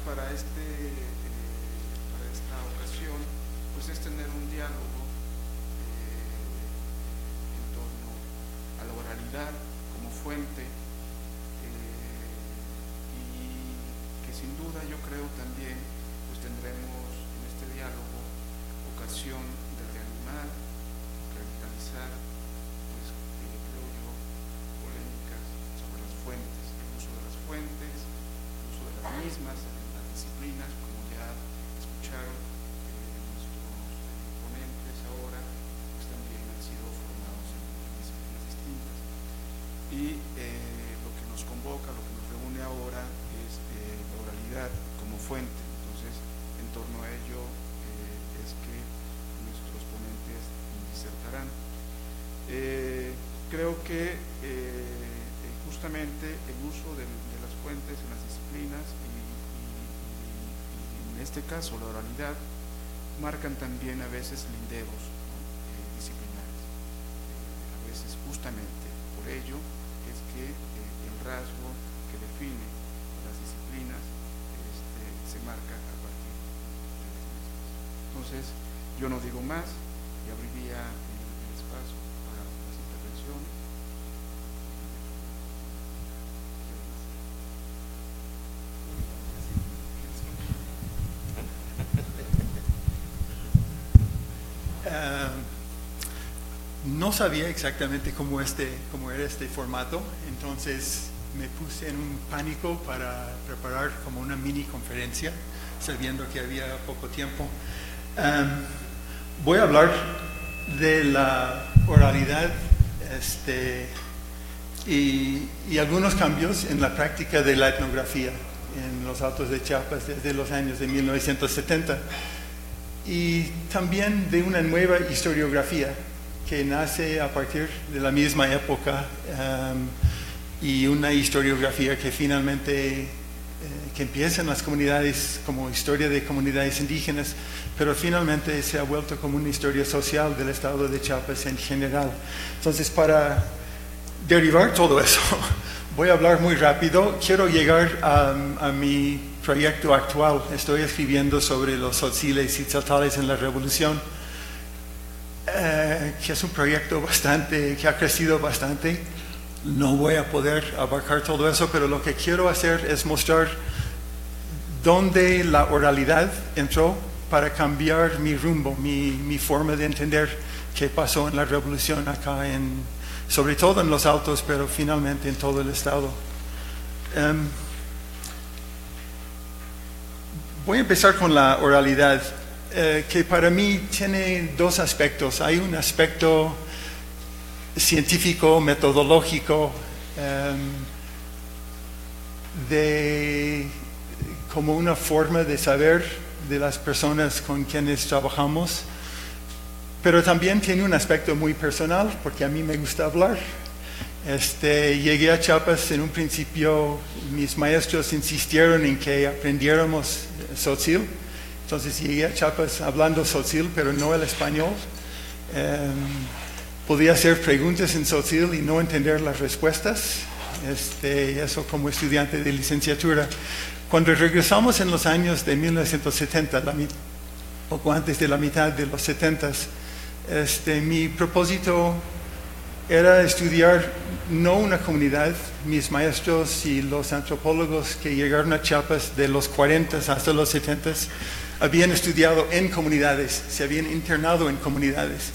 para esta ocasión, pues es tener un diálogo en torno a la oralidad como fuente, y que sin duda yo creo también pues tendremos en este diálogo ocasión de reanimar, revitalizar, pues creo yo, polémicas sobre las fuentes, el uso de las fuentes, el uso de las mismas, las disciplinas, como ya escucharon nuestros ponentes ahora, pues también han sido formados en disciplinas distintas. Y lo que nos convoca, lo que nos reúne ahora es la oralidad como fuente. Entonces, en torno a ello es que nuestros ponentes disertarán. Creo que justamente el uso de las fuentes en las disciplinas y en este caso la oralidad marcan también a veces linderos, ¿no? Disciplinares. A veces justamente por ello es que el rasgo que define las disciplinas se marca a partir de las mismas. Entonces, yo no digo más y abriría el espacio para las intervenciones. No sabía exactamente cómo era este formato, entonces me puse en un pánico para preparar como una mini conferencia, sabiendo que había poco tiempo. Voy a hablar de la oralidad y algunos cambios en la práctica de la etnografía en los Altos de Chiapas desde los años de 1970, y también de una nueva historiografía que nace a partir de la misma época, y una historiografía que finalmente que empieza en las comunidades como historia de comunidades indígenas, pero finalmente se ha vuelto como una historia social del estado de Chiapas en general. Entonces, para derivar todo eso, voy a hablar muy rápido. Quiero llegar a mi proyecto actual. Estoy escribiendo sobre los tzotziles y tzaltales en la Revolución, que es un proyecto que ha crecido bastante. No voy a poder abarcar todo eso, pero lo que quiero hacer es mostrar dónde la oralidad entró para cambiar mi rumbo, mi forma de entender qué pasó en la Revolución acá, sobre todo en los Altos, pero finalmente en todo el estado. Voy a empezar con la oralidad, que para mí tiene dos aspectos. Hay un aspecto científico, metodológico, como una forma de saber de las personas con quienes trabajamos, pero también tiene un aspecto muy personal, porque a mí me gusta hablar. Llegué a Chiapas en un principio, mis maestros insistieron en que aprendiéramos tzotzil, entonces llegué a Chiapas hablando tzotzil, pero no el español. Podía hacer preguntas en tzotzil y no entender las respuestas, eso como estudiante de licenciatura. Cuando regresamos en los años de 1970, poco antes de la mitad de los 70s, mi propósito era estudiar no una comunidad. Mis maestros y los antropólogos que llegaron a Chiapas de los 40s hasta los 70s habían estudiado en comunidades, se habían internado en comunidades.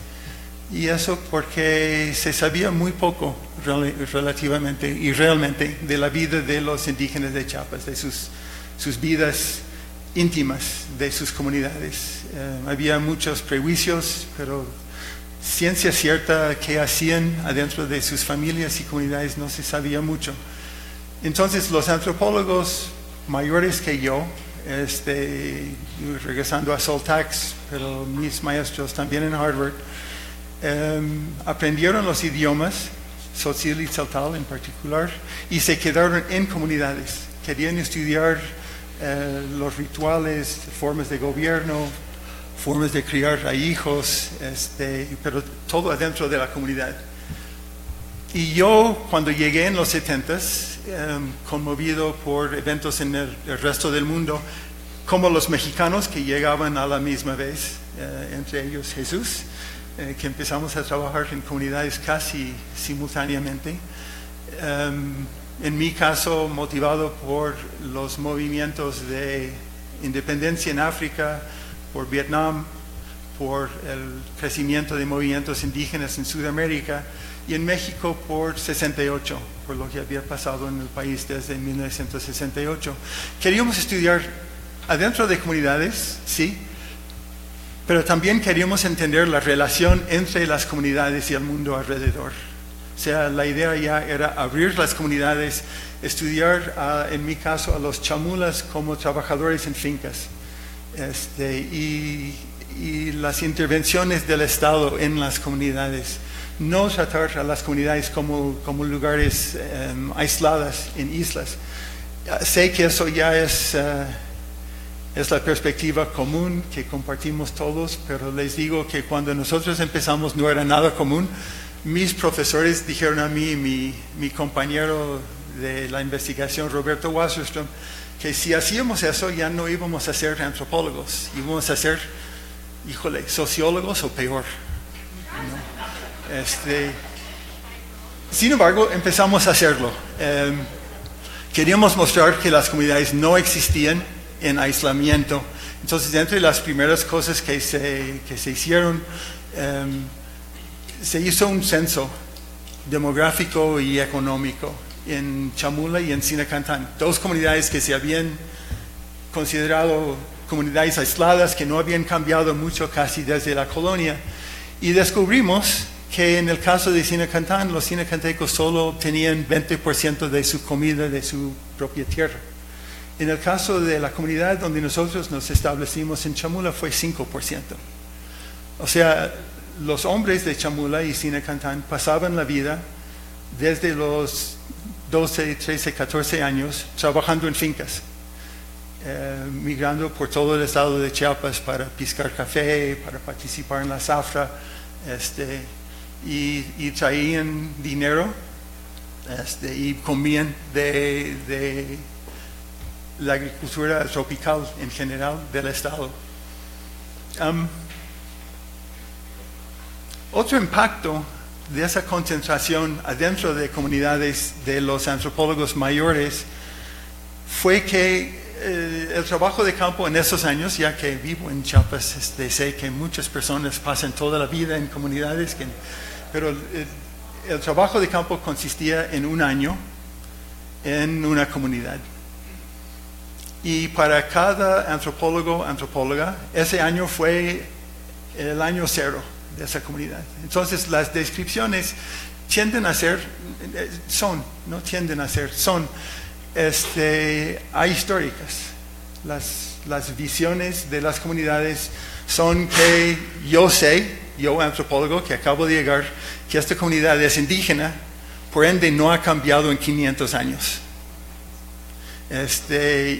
Y eso porque se sabía muy poco relativamente y realmente de la vida de los indígenas de Chiapas, de sus vidas íntimas de sus comunidades. Había muchos prejuicios, pero ciencia cierta que hacían adentro de sus familias y comunidades no se sabía mucho. Entonces los antropólogos mayores que yo, regresando a Soltax, pero mis maestros también en Harvard, aprendieron los idiomas, tzotzil y tzaltal en particular, y se quedaron en comunidades. Querían estudiar los rituales, formas de gobierno, formas de criar a hijos, pero todo adentro de la comunidad. Y yo, cuando llegué en los 70s, conmovido por eventos en el resto del mundo, como los mexicanos que llegaban a la misma vez, entre ellos Jesús, que empezamos a trabajar en comunidades casi simultáneamente. En mi caso, motivado por los movimientos de independencia en África, por Vietnam, por el crecimiento de movimientos indígenas en Sudamérica, y en México por 68, por lo que había pasado en el país desde 1968. Queríamos estudiar adentro de comunidades, sí, pero también queríamos entender la relación entre las comunidades y el mundo alrededor. O sea, la idea ya era abrir las comunidades, estudiar, en mi caso, a los chamulas como trabajadores en fincas, y las intervenciones del Estado en las comunidades. No tratar a las comunidades como lugares aisladas en islas. Sé que eso ya es la perspectiva común que compartimos todos, pero les digo que cuando nosotros empezamos no era nada común. Mis profesores dijeron a mí, mi compañero de la investigación, Roberto Wasserstrom, que si hacíamos eso ya no íbamos a ser antropólogos, íbamos a ser, sociólogos o peor, ¿no? Sin embargo, empezamos a hacerlo. Queríamos mostrar que las comunidades no existían en aislamiento. Entonces, entre las primeras cosas que se hicieron, se hizo un censo demográfico y económico en Chamula y en Sinacantán, dos comunidades que se habían considerado comunidades aisladas, que no habían cambiado mucho casi desde la colonia, y descubrimos que en el caso de Sinacantán, los sinacantecos solo obtenían 20% de su comida de su propia tierra. En el caso de la comunidad donde nosotros nos establecimos en Chamula fue 5%. O sea, los hombres de Chamula y Sinacantán pasaban la vida desde los 12, 13, 14 años trabajando en fincas, migrando por todo el estado de Chiapas para piscar café, para participar en la zafra, y traían dinero y comían de la agricultura tropical en general del estado. Otro impacto de esa concentración adentro de comunidades de los antropólogos mayores fue que el trabajo de campo en esos años, ya que vivo en Chiapas, sé que muchas personas pasan toda la vida en comunidades, pero el trabajo de campo consistía en un año en una comunidad. Y para cada antropólogo, antropóloga, ese año fue el año cero de esa comunidad. Entonces las descripciones son ahistóricas. Las visiones de las comunidades son que yo antropólogo que acabo de llegar, que esta comunidad es indígena, por ende no ha cambiado en 500 años.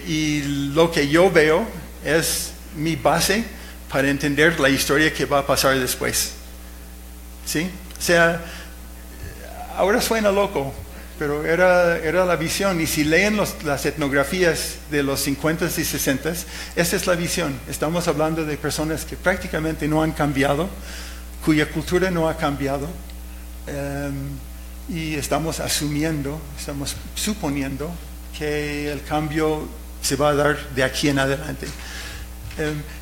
Y lo que yo veo es mi base para entender la historia que va a pasar después. ¿Sí? O sea, ahora suena loco, pero era la visión. Y si leen las etnografías de los 50s y 60s, esa es la visión. Estamos hablando de personas que prácticamente no han cambiado, cuya cultura no ha cambiado, y estamos suponiendo que el cambio se va a dar de aquí en adelante.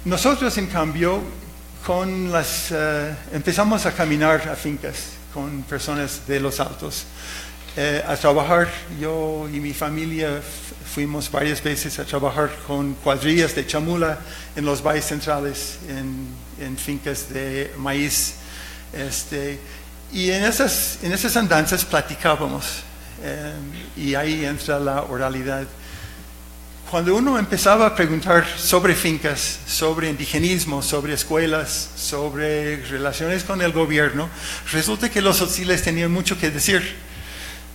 Nosotros, en cambio, empezamos a caminar a fincas con personas de los Altos, a trabajar. Yo y mi familia fuimos varias veces a trabajar con cuadrillas de chamula en los valles centrales, en fincas de maíz. Y en esas andanzas platicábamos, y ahí entra la oralidad. Cuando uno empezaba a preguntar sobre fincas, sobre indigenismo, sobre escuelas, sobre relaciones con el gobierno, resulta que los tzotziles tenían mucho que decir.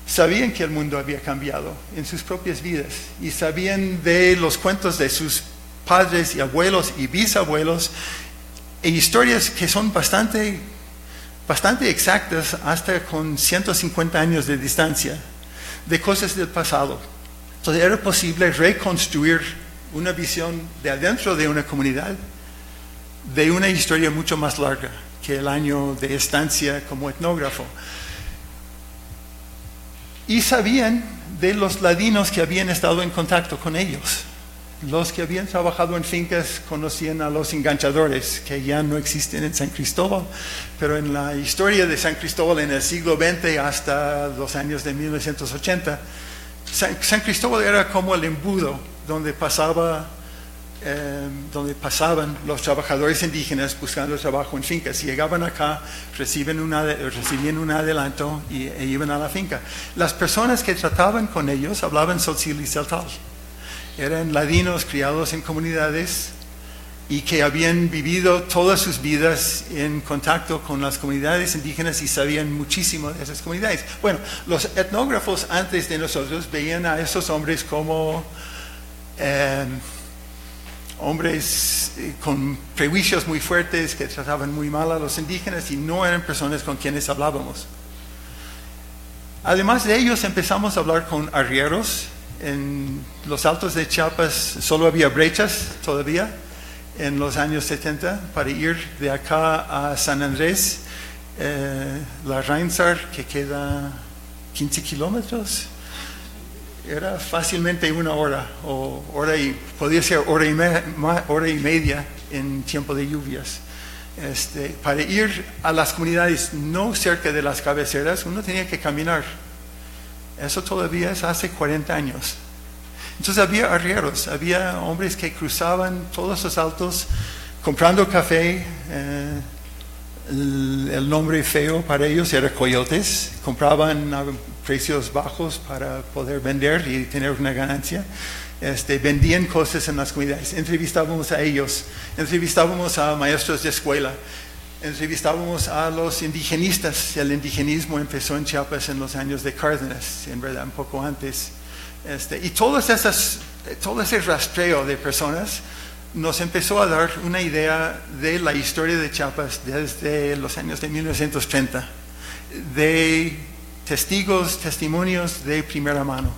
Sabían que el mundo había cambiado en sus propias vidas y sabían de los cuentos de sus padres y abuelos y bisabuelos, e historias que son bastante exactas, hasta con 150 años de distancia, de cosas del pasado. Entonces era posible reconstruir una visión de adentro de una comunidad, de una historia mucho más larga que el año de estancia como etnógrafo. Y sabían de los ladinos que habían estado en contacto con ellos. Los que habían trabajado en fincas conocían a los enganchadores, que ya no existen en San Cristóbal, pero en la historia de San Cristóbal en el siglo XX hasta los años de 1980, San Cristóbal era como el embudo donde pasaban los trabajadores indígenas buscando trabajo en fincas. Llegaban acá, recibían un adelanto e iban a la finca. Las personas que trataban con ellos hablaban tzotzil y tzeltal. Eran ladinos criados en comunidades y que habían vivido todas sus vidas en contacto con las comunidades indígenas y sabían muchísimo de esas comunidades. Bueno, los etnógrafos antes de nosotros veían a esos hombres como hombres con prejuicios muy fuertes que trataban muy mal a los indígenas y no eran personas con quienes hablábamos. Además de ellos empezamos a hablar con arrieros. En los altos de Chiapas solo había brechas todavía en los años 70 para ir de acá a San Andrés, la Reinsar, que queda 15 kilómetros. Era fácilmente una hora, podía ser hora y media en tiempo de lluvias. Para ir a las comunidades no cerca de las cabeceras, uno tenía que caminar. Eso todavía es hace 40 años. Entonces había arrieros, había hombres que cruzaban todos los altos comprando café. El nombre feo para ellos era coyotes. Compraban a precios bajos para poder vender y tener una ganancia. Vendían cosas en las comunidades. Entrevistábamos a ellos, entrevistábamos a maestros de escuela, entrevistábamos a los indigenistas. El indigenismo empezó en Chiapas en los años de Cárdenas, en verdad un poco antes. Y todo ese rastreo de personas nos empezó a dar una idea de la historia de Chiapas desde los años de 1930, de testimonios de primera mano.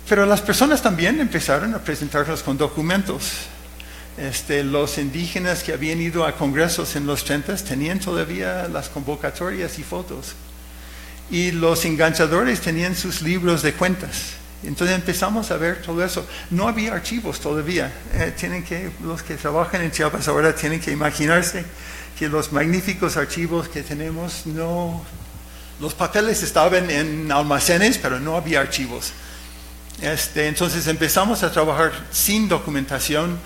Pero las personas también empezaron a presentarnos con documentos. Los indígenas que habían ido a congresos en los 30 tenían todavía las convocatorias y fotos. Y los enganchadores tenían sus libros de cuentas. Entonces empezamos a ver todo eso. No había archivos todavía. Los que trabajan en Chiapas ahora tienen que imaginarse que los magníficos archivos que tenemos, los papeles estaban en almacenes, pero no había archivos. Entonces empezamos a trabajar sin documentación.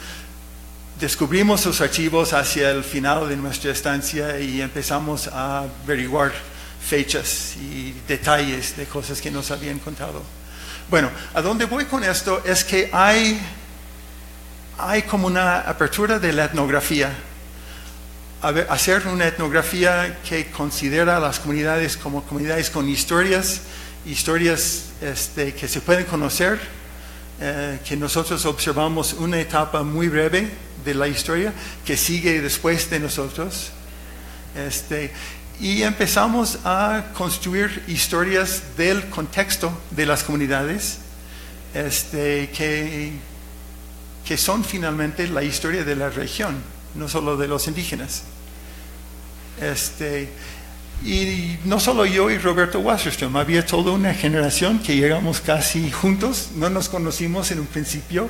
Descubrimos sus archivos hacia el final de nuestra estancia y empezamos a averiguar fechas y detalles de cosas que nos habían contado. Bueno, a dónde voy con esto es que hay como una apertura de la etnografía. Hacer una etnografía que considera a las comunidades como comunidades con historias que se pueden conocer, que nosotros observamos una etapa muy breve de la historia que sigue después de nosotros. Y empezamos a construir historias del contexto de las comunidades, que son finalmente la historia de la región, no solo de los indígenas. Y no solo yo y Roberto Wasserstrom, había toda una generación que llegamos casi juntos, no nos conocimos en un principio.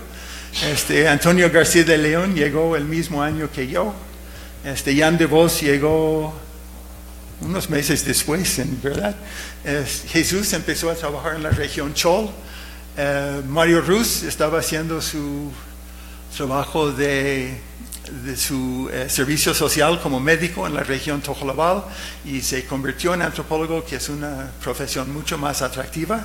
Antonio García de León llegó el mismo año que yo. Jan de Vos llegó unos meses después, en verdad. Jesús empezó a trabajar en la región Chol. Mario Ruz estaba haciendo su trabajo de su servicio social como médico en la región Tojolabal y se convirtió en antropólogo, que es una profesión mucho más atractiva.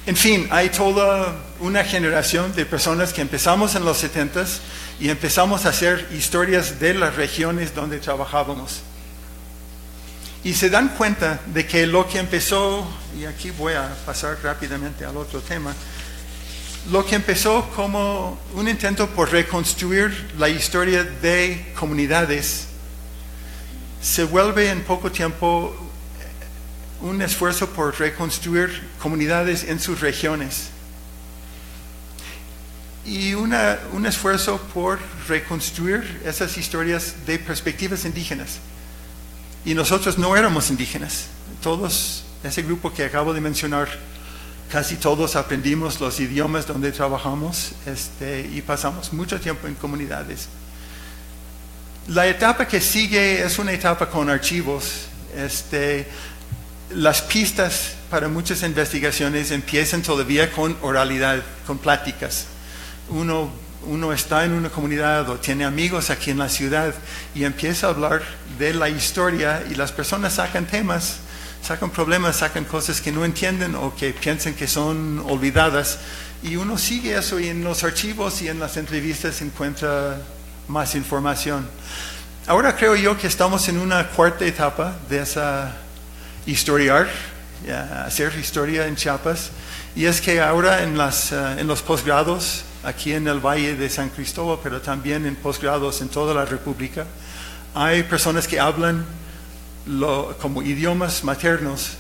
En fin, hay toda una generación de personas que empezamos en los 70s y empezamos a hacer historias de las regiones donde trabajábamos. Y se dan cuenta de que lo que empezó, y aquí voy a pasar rápidamente al otro tema, lo que empezó como un intento por reconstruir la historia de comunidades, se vuelve en poco tiempo un esfuerzo por reconstruir comunidades en sus regiones y un esfuerzo por reconstruir esas historias de perspectivas indígenas. Y nosotros no éramos indígenas. Todos, ese grupo que acabo de mencionar, casi todos aprendimos los idiomas donde trabajamos y pasamos mucho tiempo en comunidades. La etapa que sigue es una etapa con archivos. Las pistas para muchas investigaciones empiezan todavía con oralidad, con pláticas. Uno está en una comunidad o tiene amigos aquí en la ciudad y empieza a hablar de la historia y las personas sacan temas, sacan problemas, sacan cosas que no entienden o que piensan que son olvidadas, y uno sigue eso, y en los archivos y en las entrevistas encuentra más información. Ahora creo yo que estamos en una cuarta etapa de esa historiar, hacer historia en Chiapas, y es que ahora en los posgrados aquí en el Valle de San Cristóbal, pero también en posgrados en toda la República, hay personas que hablan como idiomas maternos,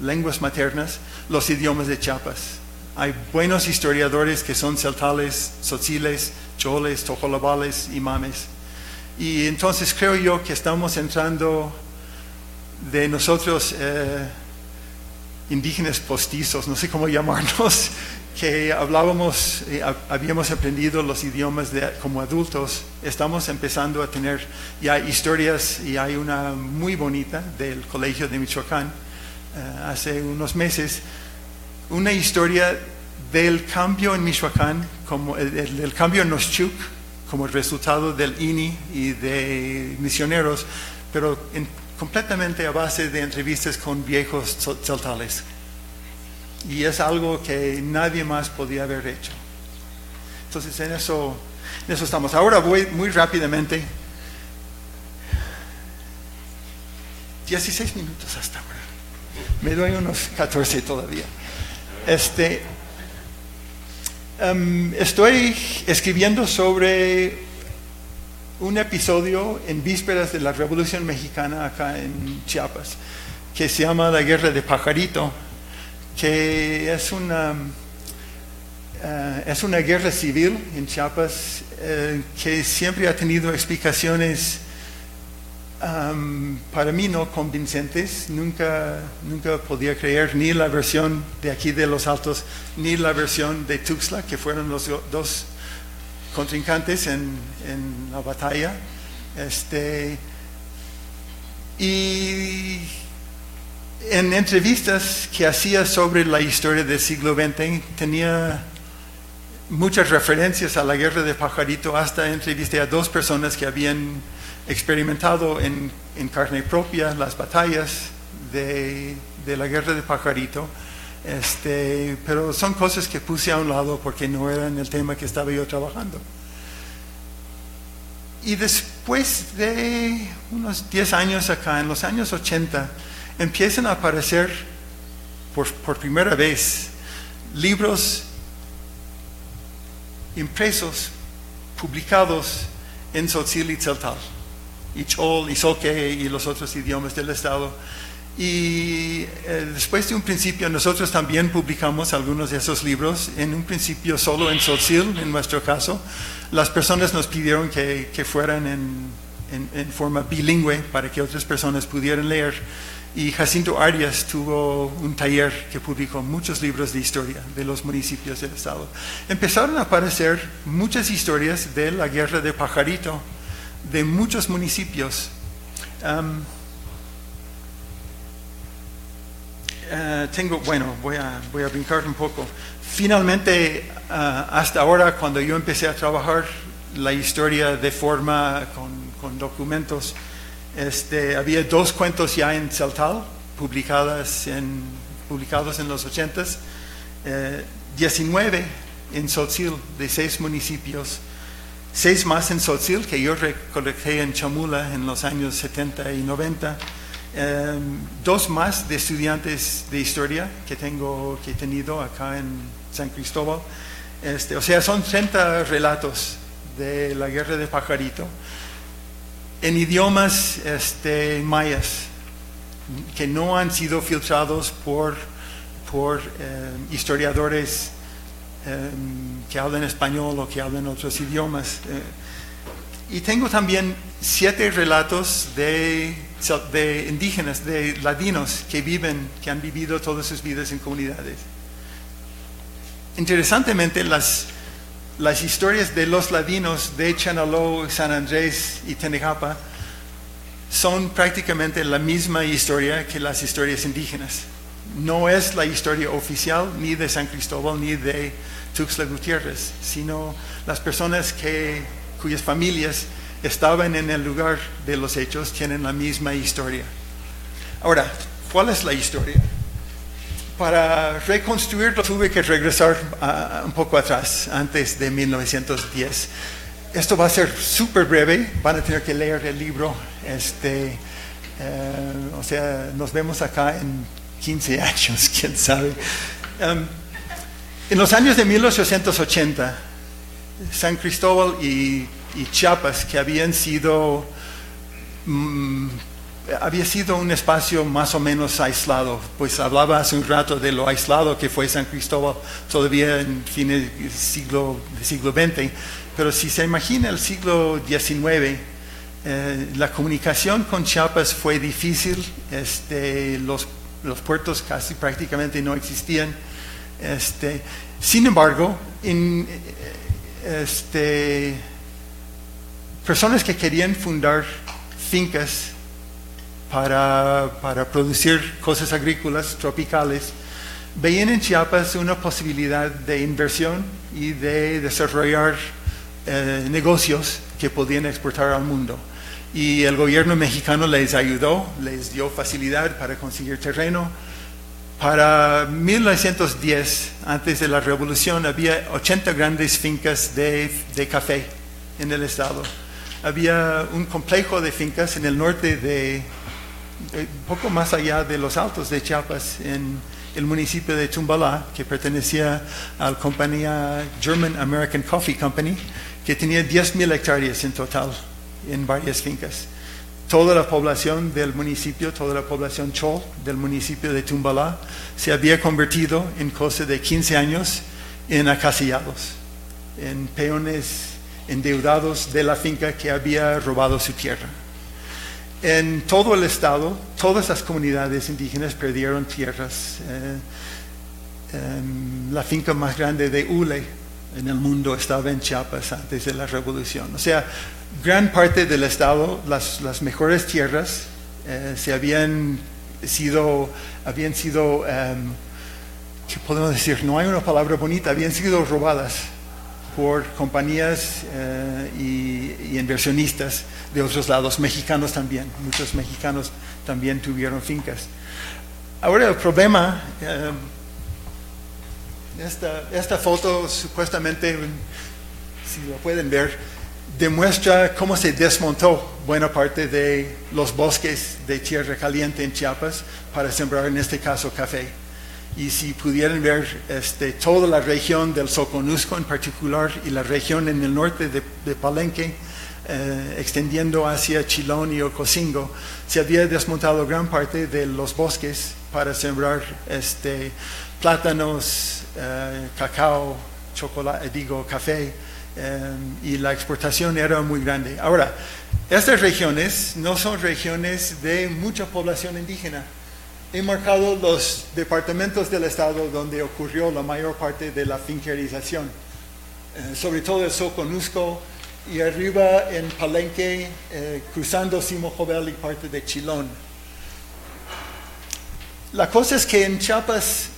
lenguas maternas, los idiomas de Chiapas. Hay buenos historiadores que son celtales, tzotziles, choles, tojolabales y mames. Y entonces creo yo que estamos entrando de nosotros indígenas postizos, no sé cómo llamarnos, que habíamos aprendido los idiomas como adultos. Estamos empezando a tener ya historias, y hay una muy bonita del Colegio de Michoacán hace unos meses, una historia del cambio en Michoacán, como el cambio en Noschuk, como resultado del INI y de misioneros, pero completamente a base de entrevistas con viejos celtales. Y es algo que nadie más podía haber hecho. Entonces en eso estamos. Ahora voy muy rápidamente. 16 minutos hasta ahora. Me doy unos 14 todavía. Estoy escribiendo sobre un episodio en vísperas de la Revolución Mexicana acá en Chiapas, que se llama la Guerra de Pajarito, que es una guerra civil en Chiapas que siempre ha tenido explicaciones para mí no convincentes. Nunca podía creer ni la versión de aquí de Los Altos ni la versión de Tuxtla, que fueron los dos contrincantes en la batalla. Y en entrevistas que hacía sobre la historia del siglo XX, tenía muchas referencias a la Guerra de Pajarito. Hasta entrevisté a 2 personas que habían experimentado en carne propia las batallas de la Guerra de Pajarito. Pero son cosas que puse a un lado porque no eran el tema que estaba yo trabajando. Y después de unos 10 años acá, en los años 80, empiezan a aparecer por primera vez libros impresos, publicados en tzotzil y tzeltal, y chol, y zoque, y los otros idiomas del estado. Y después de un principio, nosotros también publicamos algunos de esos libros, en un principio solo en tzotzil, en nuestro caso. Las personas nos pidieron que fueran en forma bilingüe para que otras personas pudieran leer. Y Jacinto Arias tuvo un taller que publicó muchos libros de historia de los municipios del estado. Empezaron a aparecer muchas historias de la Guerra de Pajarito, de muchos municipios. Voy a brincar un poco. Finalmente, hasta ahora, cuando yo empecé a trabajar la historia de forma con documentos, había 2 cuentos ya en tzeltal, publicados en los 80s, 19 en tzotzil de 6 municipios, 6 más en tzotzil que yo recolecté en Chamula en los años 70 y 90, 2 más de estudiantes de historia que he tenido acá en San Cristóbal. O sea, son 30 relatos de la Guerra de Pajarito en idiomas mayas. que no han sido filtrados por historiadores que hablan español o que hablan otros idiomas. Y tengo también 7 relatos de indígenas, de ladinos que han vivido todas sus vidas en comunidades. Interesantemente, las historias de los ladinos de Chenaló, San Andrés y Tenejapa son prácticamente la misma historia que las historias indígenas. No es la historia oficial ni de San Cristóbal ni de Tuxtla Gutiérrez, sino las personas cuyas familias estaban en el lugar de los hechos tienen la misma historia. Ahora, ¿cuál es la historia? Para reconstruirlo tuve que regresar un poco atrás, antes de 1910. Esto va a ser súper breve, van a tener que leer el libro. O sea, nos vemos acá en 15 años, quién sabe. En los años de 1880, San Cristóbal y Chiapas, que había sido un espacio más o menos aislado, pues hablaba hace un rato de lo aislado que fue San Cristóbal todavía en fines del siglo XX, pero si se imagina el siglo XIX, la comunicación con Chiapas fue difícil, los puertos casi prácticamente no existían. Sin embargo, personas que querían fundar fincas para producir cosas agrícolas tropicales veían en Chiapas una posibilidad de inversión y de desarrollar negocios que podían exportar al mundo. Y el gobierno mexicano les ayudó, les dio facilidad para conseguir terreno. Para 1910, antes de la revolución, había 80 grandes fincas de café en el estado. Había un complejo de fincas en el norte poco más allá de los Altos de Chiapas, en el municipio de Tumbalá, que pertenecía a la compañía German American Coffee Company, que tenía 10,000 hectáreas en total en varias fincas. Toda la población del municipio, toda la población chol del municipio de Tumbalá se había convertido en cosa de 15 años en acasillados, en peones endeudados de la finca que había robado su tierra. En todo el estado, todas las comunidades indígenas perdieron tierras. La finca más grande de hule en el mundo estaba en Chiapas antes de la revolución. O sea, gran parte del estado, las mejores tierras habían sido, ¿qué podemos decir? No hay una palabra bonita, habían sido robadas por compañías y inversionistas de otros lados, mexicanos también. Muchos mexicanos también tuvieron fincas. Ahora el problema, esta foto supuestamente, si lo pueden ver, demuestra cómo se desmontó buena parte de los bosques de tierra caliente en Chiapas para sembrar, en este caso, café. Y si pudieran ver toda la región del Soconusco en particular y la región en el norte de Palenque, extendiendo hacia Chilón y Ocosingo, se había desmontado gran parte de los bosques para sembrar plátanos, cacao, chocolate, café, y la exportación era muy grande. Ahora, estas regiones no son regiones de mucha población indígena. He marcado los departamentos del estado donde ocurrió la mayor parte de la finquerización, sobre todo el Soconusco y arriba en Palenque, cruzando Simo-Jovel y parte de Chilón. La cosa es que en Chiapas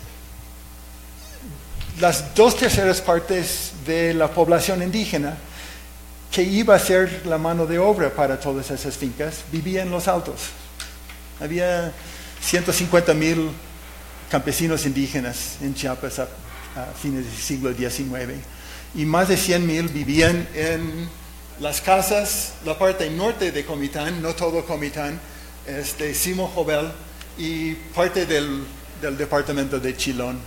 las 2/3 partes de la población indígena que iba a ser la mano de obra para todas esas fincas vivía en los Altos. Había 150,000 campesinos indígenas en Chiapas a fines del siglo XIX y más de 100,000 vivían en las casas, la parte norte de Comitán, no todo Comitán, Simo-Jovel y parte del departamento de Chilón.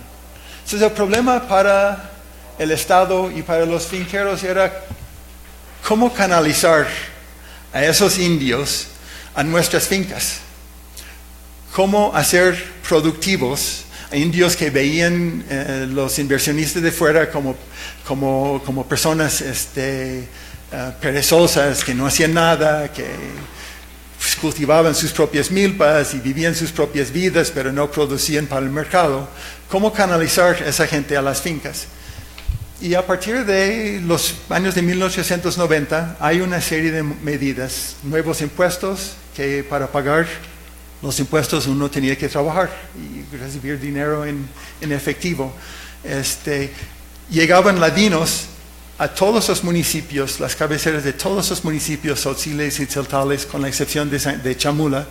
Entonces el problema para el Estado y para los finqueros era cómo canalizar a esos indios a nuestras fincas. cómo hacer productivos a indios que veían los inversionistas de fuera como personas perezosas, que no hacían nada, que pues, cultivaban sus propias milpas y vivían sus propias vidas, pero no producían para el mercado. ¿Cómo canalizar a esa gente a las fincas? Y a partir de los años de 1890 hay una serie de medidas, nuevos impuestos, que para pagar los impuestos uno tenía que trabajar y recibir dinero en efectivo. Llegaban ladinos a todos los municipios, las cabeceras de todos los municipios tzotziles y tzeltales, con la excepción de Chamula,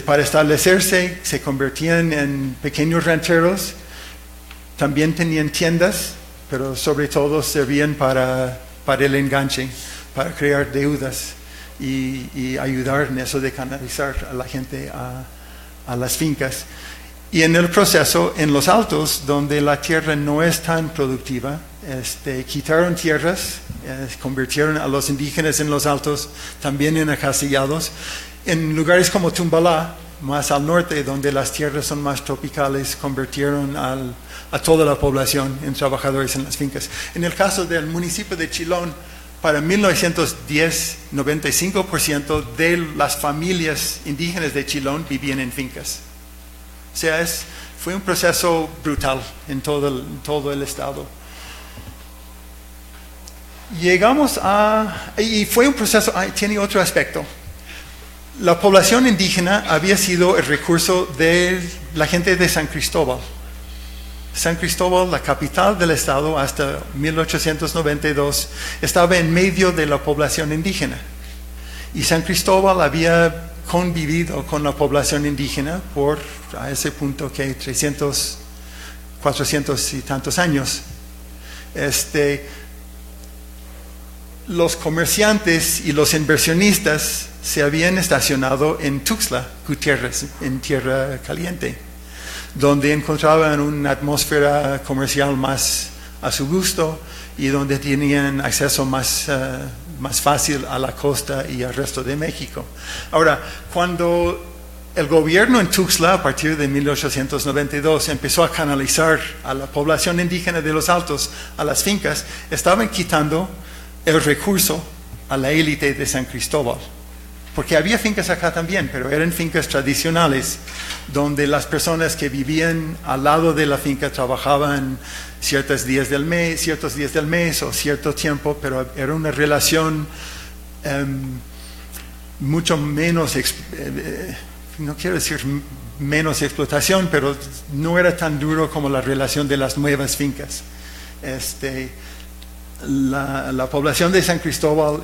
para establecerse. Se convertían en pequeños rancheros, también tenían tiendas, pero sobre todo servían para el enganche, para crear deudas y ayudar en eso de canalizar a la gente a las fincas. Y en el proceso, en los altos, donde la tierra no es tan productiva, quitaron tierras, convirtieron a los indígenas en los altos, también en acasillados. En lugares como Tumbalá, más al norte, donde las tierras son más tropicales, convirtieron a toda la población en trabajadores en las fincas. En el caso del municipio de Chilón, para 1910, 95% de las familias indígenas de Chilón vivían en fincas. O sea, fue un proceso brutal en todo el estado. Y fue un proceso, tiene otro aspecto. La población indígena había sido el recurso de la gente de San Cristóbal. San Cristóbal, la capital del estado, hasta 1892, estaba en medio de la población indígena. Y San Cristóbal había convivido con la población indígena por, a ese punto, 300, 400 y tantos años. Los comerciantes y los inversionistas se habían estacionado en Tuxtla Gutiérrez, en Tierra Caliente, donde encontraban una atmósfera comercial más a su gusto y donde tenían acceso más fácil a la costa y al resto de México. Ahora, cuando el gobierno en Tuxtla, a partir de 1892, empezó a canalizar a la población indígena de los Altos a las fincas, estaban quitando el recurso a la élite de San Cristóbal. Porque había fincas acá también, pero eran fincas tradicionales, donde las personas que vivían al lado de la finca trabajaban ciertos días del mes o cierto tiempo, pero era una relación mucho menos, no quiero decir menos explotación, pero no era tan duro como la relación de las nuevas fincas. La población de San Cristóbal,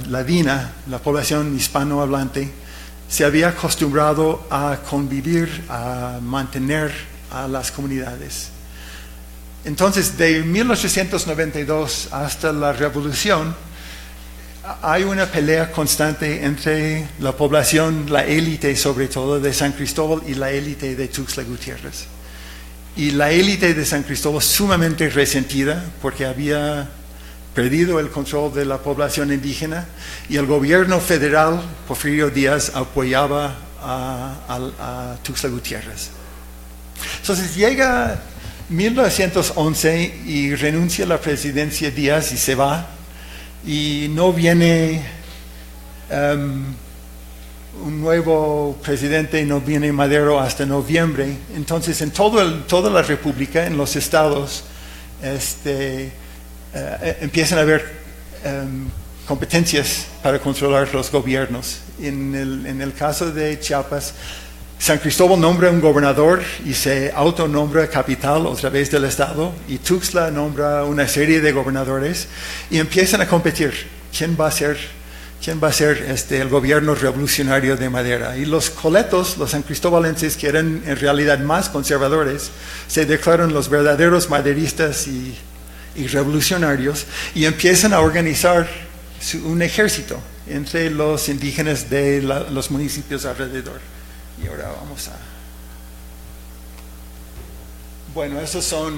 ladina, la población hispanohablante, se había acostumbrado a convivir, a mantener a las comunidades. Entonces, de 1892 hasta la Revolución, hay una pelea constante entre la población, la élite sobre todo de San Cristóbal y la élite de Tuxtla Gutiérrez. Y la élite de San Cristóbal sumamente resentida porque había perdido el control de la población indígena y el gobierno federal, Porfirio Díaz, apoyaba a Tuxtla Gutiérrez. Entonces llega 1911 y renuncia a la presidencia Díaz y se va, y no viene un nuevo presidente, no viene Madero hasta noviembre. Entonces en toda la república, en los estados, empiezan a haber competencias para controlar los gobiernos. En el caso de Chiapas, San Cristóbal nombra un gobernador y se autonombra capital otra vez del estado, y Tuxtla nombra una serie de gobernadores y empiezan a competir. ¿Quién va a ser el gobierno revolucionario de Madera? Y los coletos, los sancristobalenses, que eran en realidad más conservadores, se declaran los verdaderos maderistas y revolucionarios, y empiezan a organizar un ejército entre los indígenas de los municipios alrededor. Y ahora vamos a... Bueno, esos son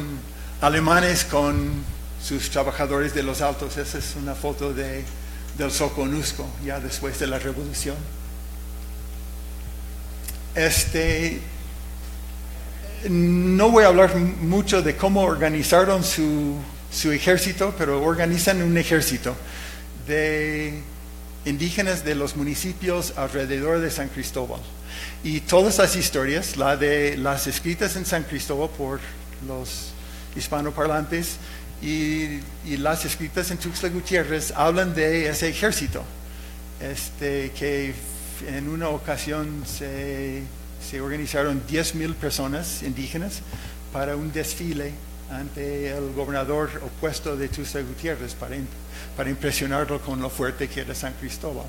alemanes con sus trabajadores de los Altos. Esa es una foto del Soconusco, ya después de la revolución. No voy a hablar mucho de cómo organizaron su ejército, pero organizan un ejército de indígenas de los municipios alrededor de San Cristóbal. Y todas las historias, las escritas en San Cristóbal por los hispanoparlantes y las escritas en Tuxtla Gutiérrez, hablan de ese ejército, que en una ocasión se organizaron 10,000 personas indígenas para un desfile ante el gobernador opuesto de Tuxtla Gutiérrez para impresionarlo con lo fuerte que era San Cristóbal.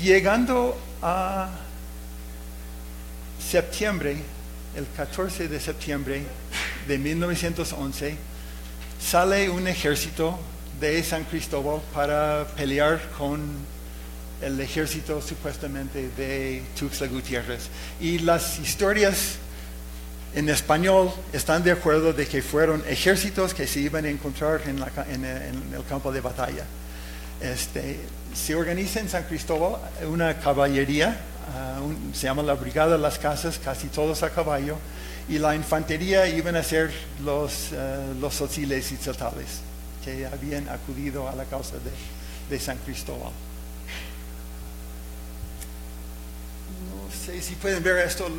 Llegando a septiembre, el 14 de septiembre de 1911, sale un ejército de San Cristóbal para pelear con el ejército supuestamente de Tuxtla Gutiérrez. Y las historias en español están de acuerdo de que fueron ejércitos que se iban a encontrar en el campo de batalla. Se organiza en San Cristóbal una caballería, se llama la Brigada de las Casas, casi todos a caballo, y la infantería iban a ser los tzotziles y tzotales que habían acudido a la causa de San Cristóbal. No sé si pueden ver esto.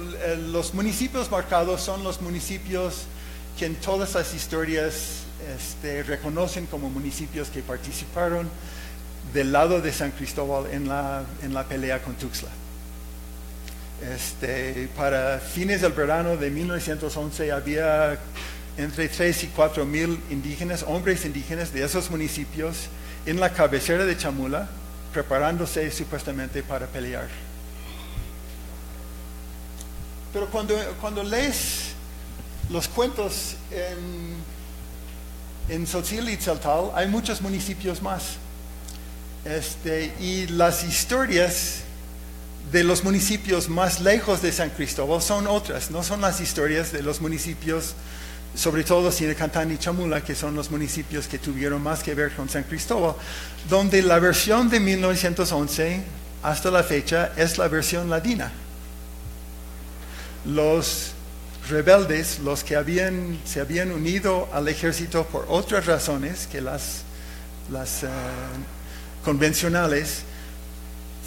Los municipios marcados son los municipios que en todas las historias reconocen como municipios que participaron del lado de San Cristóbal en la pelea con Tuxtla. Para fines del verano de 1911 había entre 3 y 4 mil indígenas, hombres indígenas de esos municipios en la cabecera de Chamula, preparándose supuestamente para pelear. Pero cuando lees los cuentos en Tzotzil y Tzeltal, hay muchos municipios más. Y las historias de los municipios más lejos de San Cristóbal son otras, no son las historias de los municipios, sobre todo Sinacantán y Chamula, que son los municipios que tuvieron más que ver con San Cristóbal, donde la versión de 1911 hasta la fecha es la versión ladina. Los rebeldes, los que se habían unido al ejército por otras razones que las convencionales,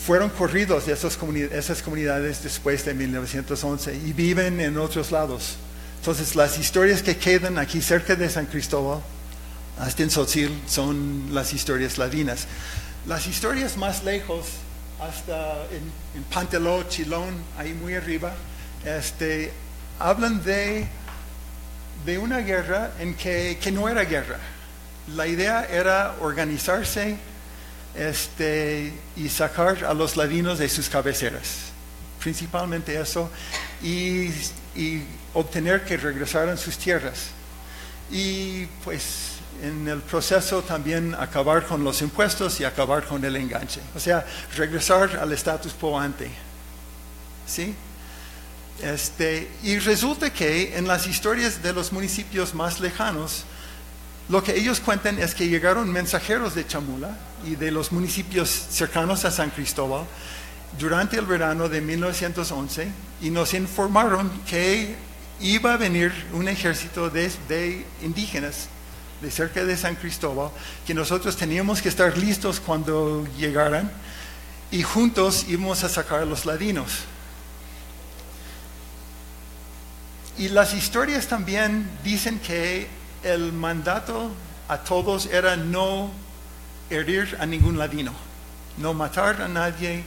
fueron corridos de esas comunidades después de 1911 y viven en otros lados. Entonces las historias que quedan aquí cerca de San Cristóbal, hasta en Tzotzil, son las historias ladinas. Las historias más lejos, hasta en Panteló, Chilón, ahí muy arriba, hablan de una guerra en que no era guerra. La idea era organizarse y sacar a los ladinos de sus cabeceras, principalmente eso, y obtener que regresaran sus tierras, y pues en el proceso también acabar con los impuestos y acabar con el enganche, o sea, regresar al status quo ante, ¿sí? Y resulta que en las historias de los municipios más lejanos, lo que ellos cuentan es que llegaron mensajeros de Chamula y de los municipios cercanos a San Cristóbal durante el verano de 1911 y nos informaron que iba a venir un ejército de indígenas de cerca de San Cristóbal, que nosotros teníamos que estar listos cuando llegaran y juntos íbamos a sacar a los ladinos. Y las historias también dicen que el mandato a todos era no herir a ningún ladino, no matar a nadie,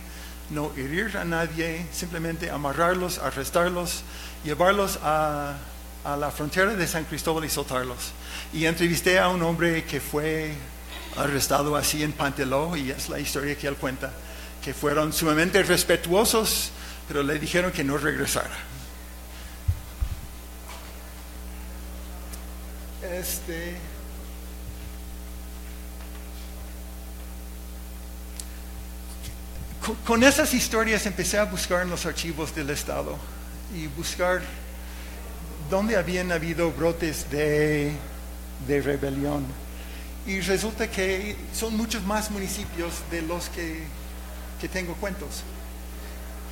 no herir a nadie, simplemente amarrarlos, arrestarlos, llevarlos a la frontera de San Cristóbal y soltarlos. Y entrevisté a un hombre que fue arrestado así en Panteló, y es la historia que él cuenta, que fueron sumamente respetuosos, pero le dijeron que no regresara. Con esas historias empecé a buscar en los archivos del Estado y buscar dónde habían habido brotes de rebelión. Y resulta que son muchos más municipios de los que tengo cuentos.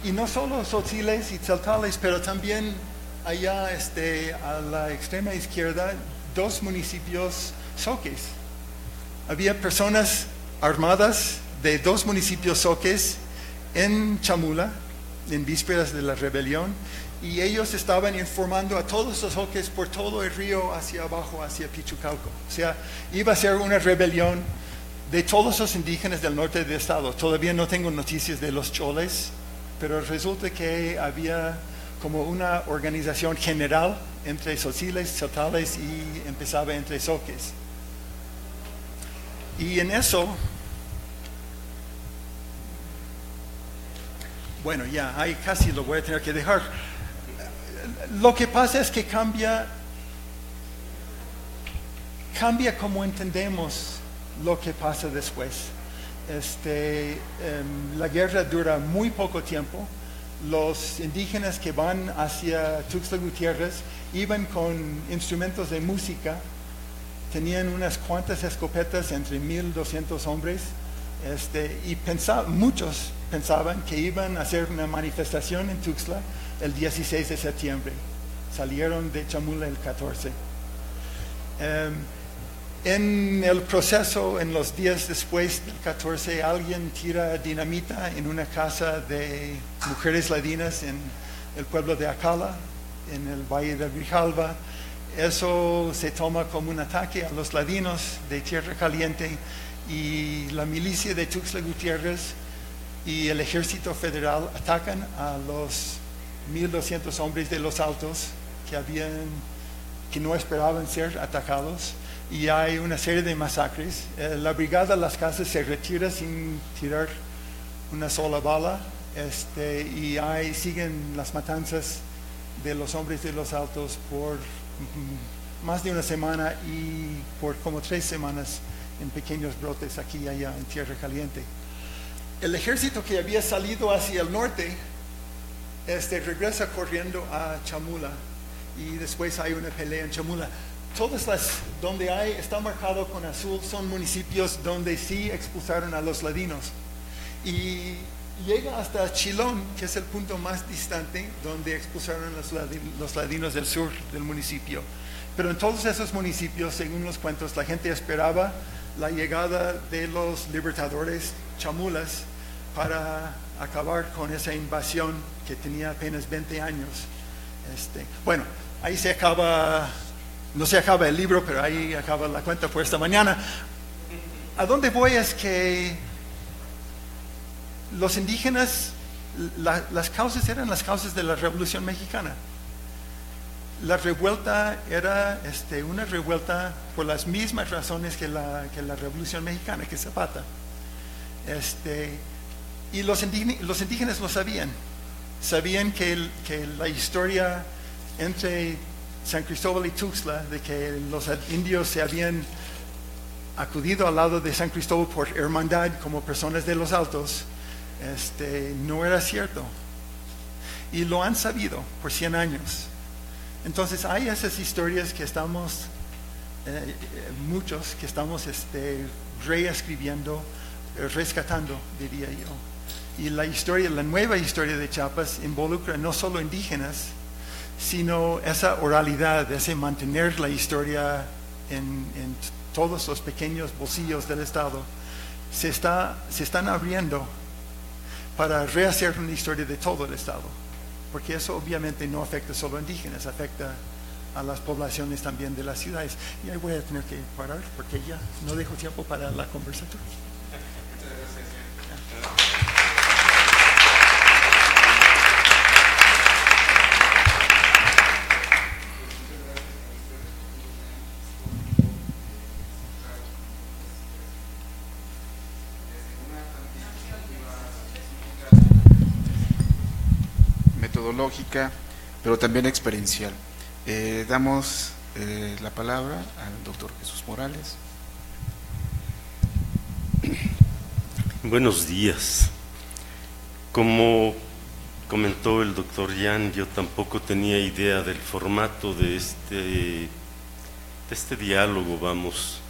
Y no solo Tzotziles y Tzeltales, pero también allá a la extrema izquierda, 2 municipios zoques. Había personas armadas de 2 municipios zoques en Chamula, en vísperas de la rebelión, y ellos estaban informando a todos los zoques por todo el río hacia abajo, hacia Pichucalco. O sea, iba a ser una rebelión de todos los indígenas del norte del estado. Todavía no tengo noticias de los choles, pero resulta que había como una organización general entre Tzotziles, Tzeltales y empezaba entre zoques. Y en eso, bueno, ya, ahí casi lo voy a tener que dejar. Lo que pasa es que cambia como entendemos lo que pasa después. La guerra dura muy poco tiempo. Los indígenas que van hacia Tuxtla Gutiérrez iban con instrumentos de música, tenían unas cuantas escopetas, entre 1,200 hombres, y muchos pensaban que iban a hacer una manifestación en Tuxtla el 16 de septiembre. Salieron de Chamula el 14. En el proceso, en los días después del 14, alguien tira dinamita en una casa de mujeres ladinas en el pueblo de Acala, en el valle de Grijalva. Eso se toma como un ataque a los ladinos de Tierra Caliente, y la milicia de Tuxtla Gutiérrez y el ejército federal atacan a los 1,200 hombres de los Altos que no esperaban ser atacados. Y hay una serie de masacres. La brigada Las Casas se retira sin tirar una sola bala, y siguen las matanzas de los hombres de los Altos por más de una semana y por como 3 semanas en pequeños brotes aquí y allá en Tierra Caliente. El ejército que había salido hacia el norte regresa corriendo a Chamula, y después hay una pelea en Chamula. Todas donde está marcado con azul son municipios donde sí expulsaron a los ladinos, y llega hasta Chilón, que es el punto más distante donde expulsaron a los ladinos del sur del municipio. Pero en todos esos municipios, según los cuentos, la gente esperaba la llegada de los libertadores chamulas para acabar con esa invasión que tenía apenas 20 años. Bueno, ahí no se acaba el libro, pero ahí acaba la cuenta por esta mañana. ¿A dónde voy? Es que los indígenas, las causas eran las causas de la Revolución Mexicana. La revuelta era una revuelta por las mismas razones que la Revolución Mexicana, que Zapata. Y los indígenas lo sabían. Sabían que la historia entre San Cristóbal y Tuxtla, de que los indios se habían acudido al lado de San Cristóbal por hermandad como personas de los Altos, no era cierto. Y lo han sabido por 100 años. Entonces hay esas historias que estamos, muchos que estamos reescribiendo, rescatando, diría yo. Y la nueva historia de Chiapas involucra no solo indígenas, sino esa oralidad, ese mantener la historia en todos los pequeños bolsillos del Estado. Se están abriendo para rehacer una historia de todo el Estado, porque eso obviamente no afecta solo a indígenas, afecta a las poblaciones también de las ciudades. Y ahí voy a tener que parar porque ya no dejo tiempo para la conversación. Metodológica, pero también experiencial. Damos la palabra al doctor Jesús Morales. Buenos días. Como comentó el doctor Jan, yo tampoco tenía idea del formato de este diálogo, vamos.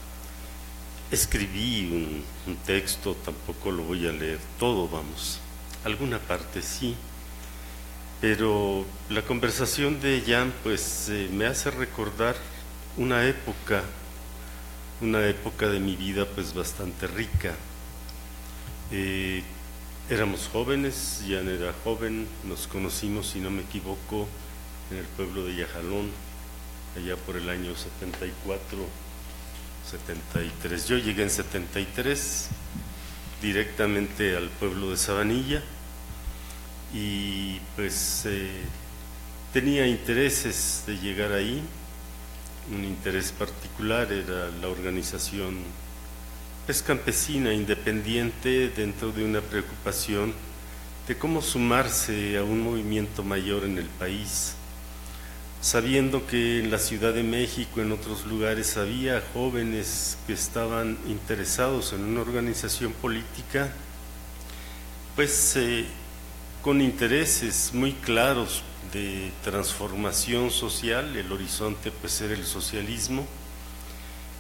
escribí un texto, tampoco lo voy a leer todo, vamos, alguna parte sí, pero la conversación de Jan pues me hace recordar una época de mi vida pues bastante rica. Éramos jóvenes, Jan era joven, nos conocimos, si no me equivoco, en el pueblo de Yajalón, allá por el año 74, 73. Yo llegué en 73 directamente al pueblo de Sabanilla y pues tenía intereses de llegar ahí. Un interés particular era la organización pues campesina, independiente, dentro de una preocupación de cómo sumarse a un movimiento mayor en el país, sabiendo que en la Ciudad de México, en otros lugares, había jóvenes que estaban interesados en una organización política, pues con intereses muy claros de transformación social. El horizonte pues era el socialismo,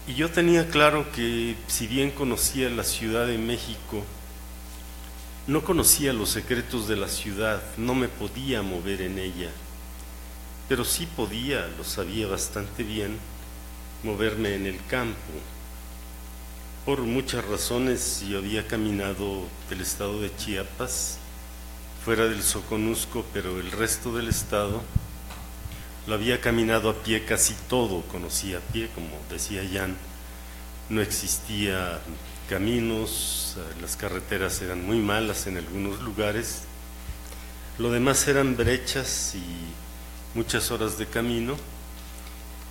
y yo tenía claro que si bien conocía la Ciudad de México, no conocía los secretos de la ciudad, no me podía mover en ella, pero sí podía, lo sabía bastante bien, moverme en el campo. Por muchas razones yo había caminado del estado de Chiapas, fuera del Soconusco, pero el resto del estado lo había caminado a pie, casi todo conocía a pie, como decía Jan. No existía caminos, las carreteras eran muy malas en algunos lugares, lo demás eran brechas y muchas horas de camino,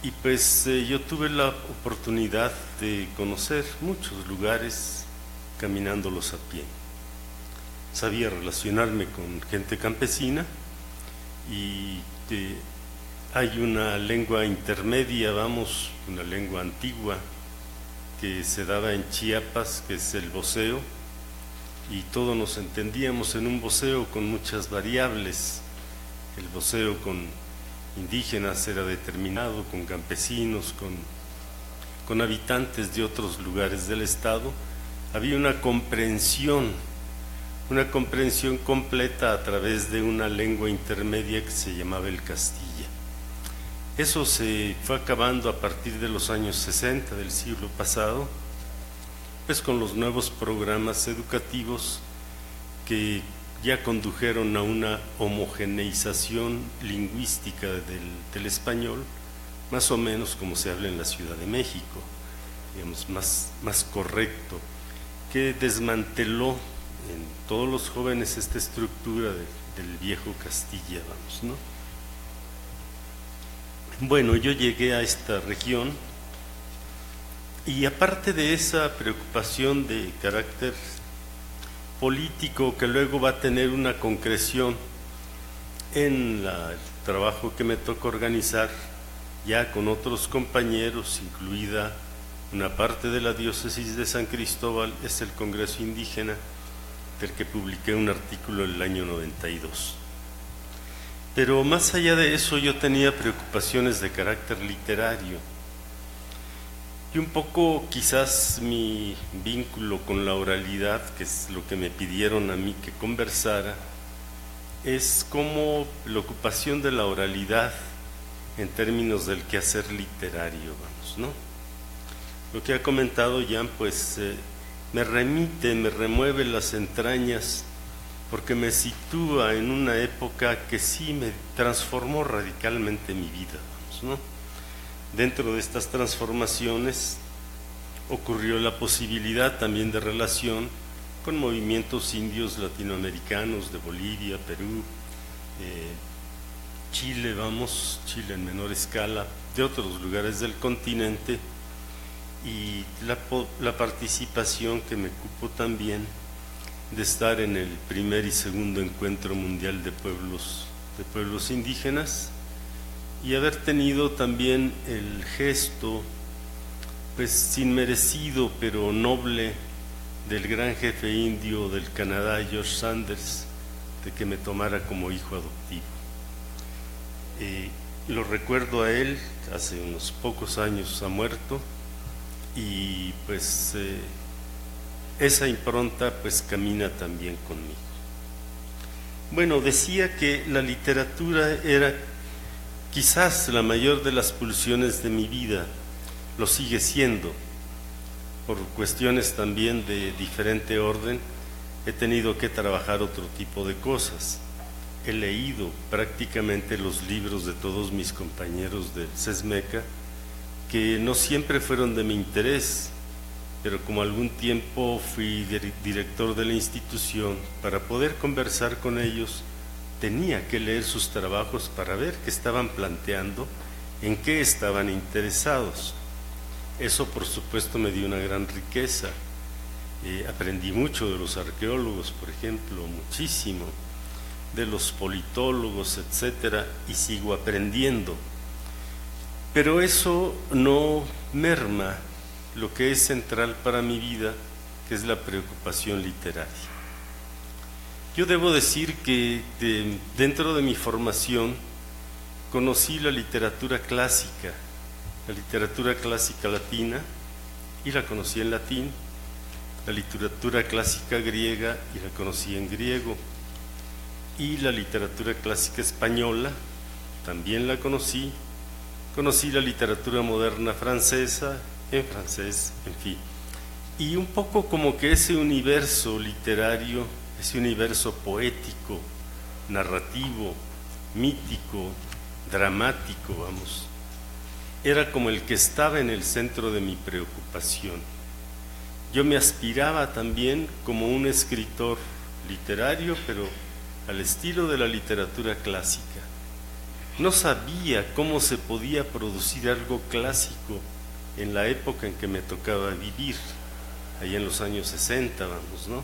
y pues yo tuve la oportunidad de conocer muchos lugares caminándolos a pie. Sabía relacionarme con gente campesina y hay una lengua intermedia, vamos, una lengua antigua que se daba en Chiapas, que es el voceo, y todos nos entendíamos en un voceo con muchas variables. El voceo con indígenas era determinado, con campesinos, con habitantes de otros lugares del estado. Había una comprensión completa a través de una lengua intermedia que se llamaba el Castilla. Eso se fue acabando a partir de los años 60 del siglo pasado, pues con los nuevos programas educativos que ya condujeron a una homogeneización lingüística del español, más o menos como se habla en la Ciudad de México, digamos, más correcto, que desmanteló en todos los jóvenes esta estructura del viejo Castilla, vamos, ¿no? Bueno, yo llegué a esta región y aparte de esa preocupación de carácter político que luego va a tener una concreción en el trabajo que me toca organizar ya con otros compañeros, incluida una parte de la diócesis de San Cristóbal, es el Congreso Indígena, del que publiqué un artículo en el año 92. Pero más allá de eso yo tenía preocupaciones de carácter literario y un poco quizás mi vínculo con la oralidad, que es lo que me pidieron a mí que conversara, es como la ocupación de la oralidad en términos del quehacer literario, vamos, ¿no? Lo que ha comentado Jan pues me remueve las entrañas, porque me sitúa en una época que sí me transformó radicalmente mi vida, vamos, ¿no? Dentro de estas transformaciones ocurrió la posibilidad también de relación con movimientos indios latinoamericanos de Bolivia, Perú, Chile, vamos, Chile en menor escala, de otros lugares del continente, y la participación que me cupo también de estar en el primer y segundo encuentro mundial de pueblos indígenas, y haber tenido también el gesto pues inmerecido pero noble del gran jefe indio del Canadá, George Sanders, de que me tomara como hijo adoptivo. Lo recuerdo a él, hace unos pocos años ha muerto, y pues esa impronta pues camina también conmigo. Bueno, decía que la literatura era quizás la mayor de las pulsiones de mi vida, lo sigue siendo. Por cuestiones también de diferente orden, he tenido que trabajar otro tipo de cosas. He leído prácticamente los libros de todos mis compañeros del CESMECA, que no siempre fueron de mi interés, pero como algún tiempo fui director de la institución, para poder conversar con ellos, tenía que leer sus trabajos para ver qué estaban planteando, en qué estaban interesados. Eso, por supuesto, me dio una gran riqueza. Aprendí mucho de los arqueólogos, por ejemplo, muchísimo, de los politólogos, etcétera, y sigo aprendiendo. Pero eso no merma lo que es central para mi vida, que es la preocupación literaria. Yo debo decir que dentro de mi formación conocí la literatura clásica latina, y la conocí en latín, la literatura clásica griega y la conocí en griego, y la literatura clásica española también la conocí la literatura moderna francesa en francés, en fin. Y un poco como que ese universo literario, ese universo poético, narrativo, mítico, dramático, vamos, era como el que estaba en el centro de mi preocupación. Yo me aspiraba también como un escritor literario, pero al estilo de la literatura clásica. No sabía cómo se podía producir algo clásico en la época en que me tocaba vivir, ahí en los años 60, vamos, ¿no?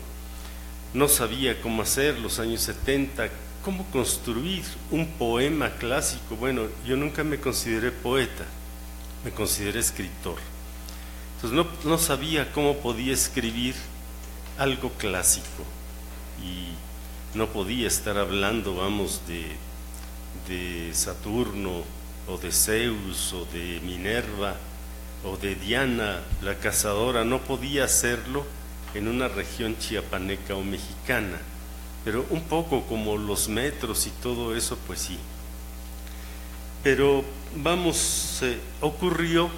No sabía cómo hacer los años 70, cómo construir un poema clásico. Bueno, yo nunca me consideré poeta, me consideré escritor. Entonces no sabía cómo podía escribir algo clásico y no podía estar hablando, vamos, de Saturno o de Zeus o de Minerva o de Diana la cazadora. No podía hacerlo en una región chiapaneca o mexicana, pero un poco como los metros y todo eso, pues sí. Pero vamos, ocurrió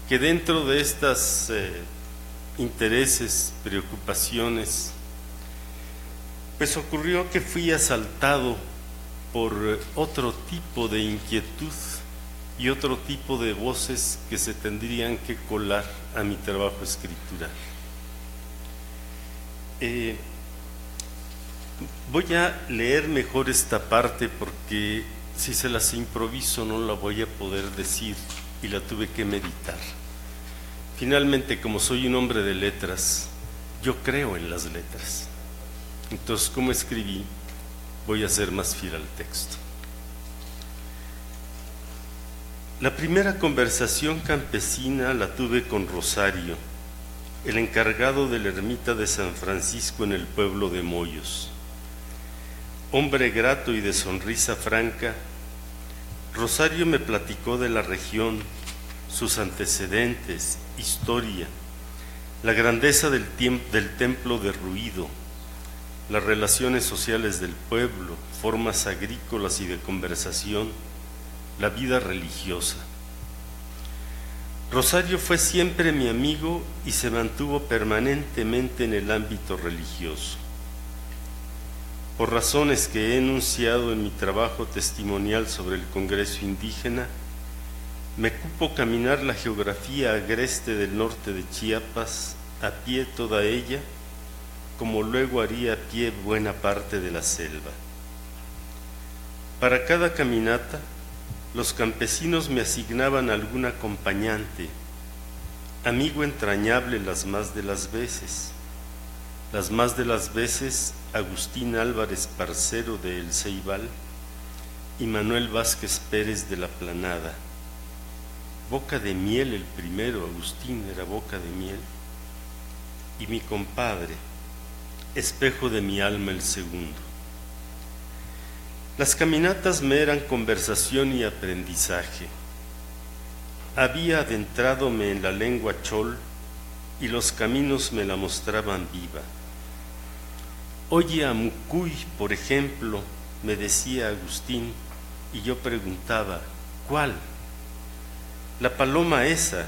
que dentro de estas intereses, preocupaciones, pues ocurrió que fui asaltado por otro tipo de inquietud y otro tipo de voces que se tendrían que colar a mi trabajo escritural. Voy a leer mejor esta parte porque si se las improviso no la voy a poder decir y la tuve que meditar. Finalmente, como soy un hombre de letras, yo creo en las letras. Entonces, como escribí, voy a ser más fiel al texto. La primera conversación campesina la tuve con Rosario, el encargado de la ermita de San Francisco en el pueblo de Moyos. Hombre grato y de sonrisa franca, Rosario me platicó de la región, sus antecedentes, historia, la grandeza del templo derruido, las relaciones sociales del pueblo, formas agrícolas y de conversación, la vida religiosa. Rosario fue siempre mi amigo y se mantuvo permanentemente en el ámbito religioso. Por razones que he enunciado en mi trabajo testimonial sobre el Congreso Indígena, me cupo caminar la geografía agreste del norte de Chiapas, a pie toda ella, como luego haría a pie buena parte de la selva. Para cada caminata, los campesinos me asignaban algún acompañante, amigo entrañable las más de las veces. Las más de las veces, Agustín Álvarez Parcero de El Ceibal y Manuel Vázquez Pérez de La Planada. Boca de miel el primero, Agustín era boca de miel, y mi compadre, espejo de mi alma el segundo. Las caminatas me eran conversación y aprendizaje. había adentradome en la lengua chol y los caminos me la mostraban viva. Oye a Mucuy, por ejemplo, me decía Agustín, y yo preguntaba, ¿cuál? La paloma esa.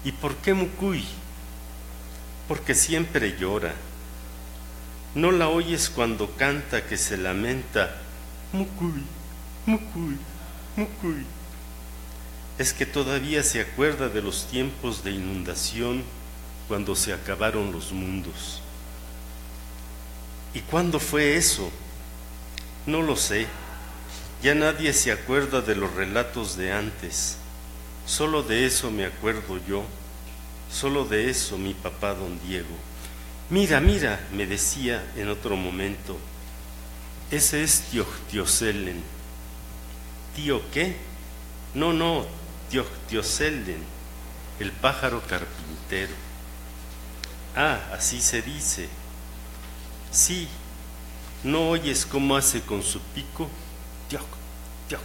¿Y por qué Mucuy? Porque siempre llora. ¿No la oyes cuando canta que se lamenta? Mucuy, Mucuy, Mucuy. Es que todavía se acuerda de los tiempos de inundación cuando se acabaron los mundos. ¿Y cuándo fue eso? No lo sé. Ya nadie se acuerda de los relatos de antes. Solo de eso me acuerdo yo. Solo de eso mi papá don Diego. Mira, mira, me decía en otro momento. Ese es Tiochtioselén. ¿Tío qué? No, Tiochtioselén, el pájaro carpintero. Ah, así se dice. Sí, ¿no oyes cómo hace con su pico? Tioc, tioc,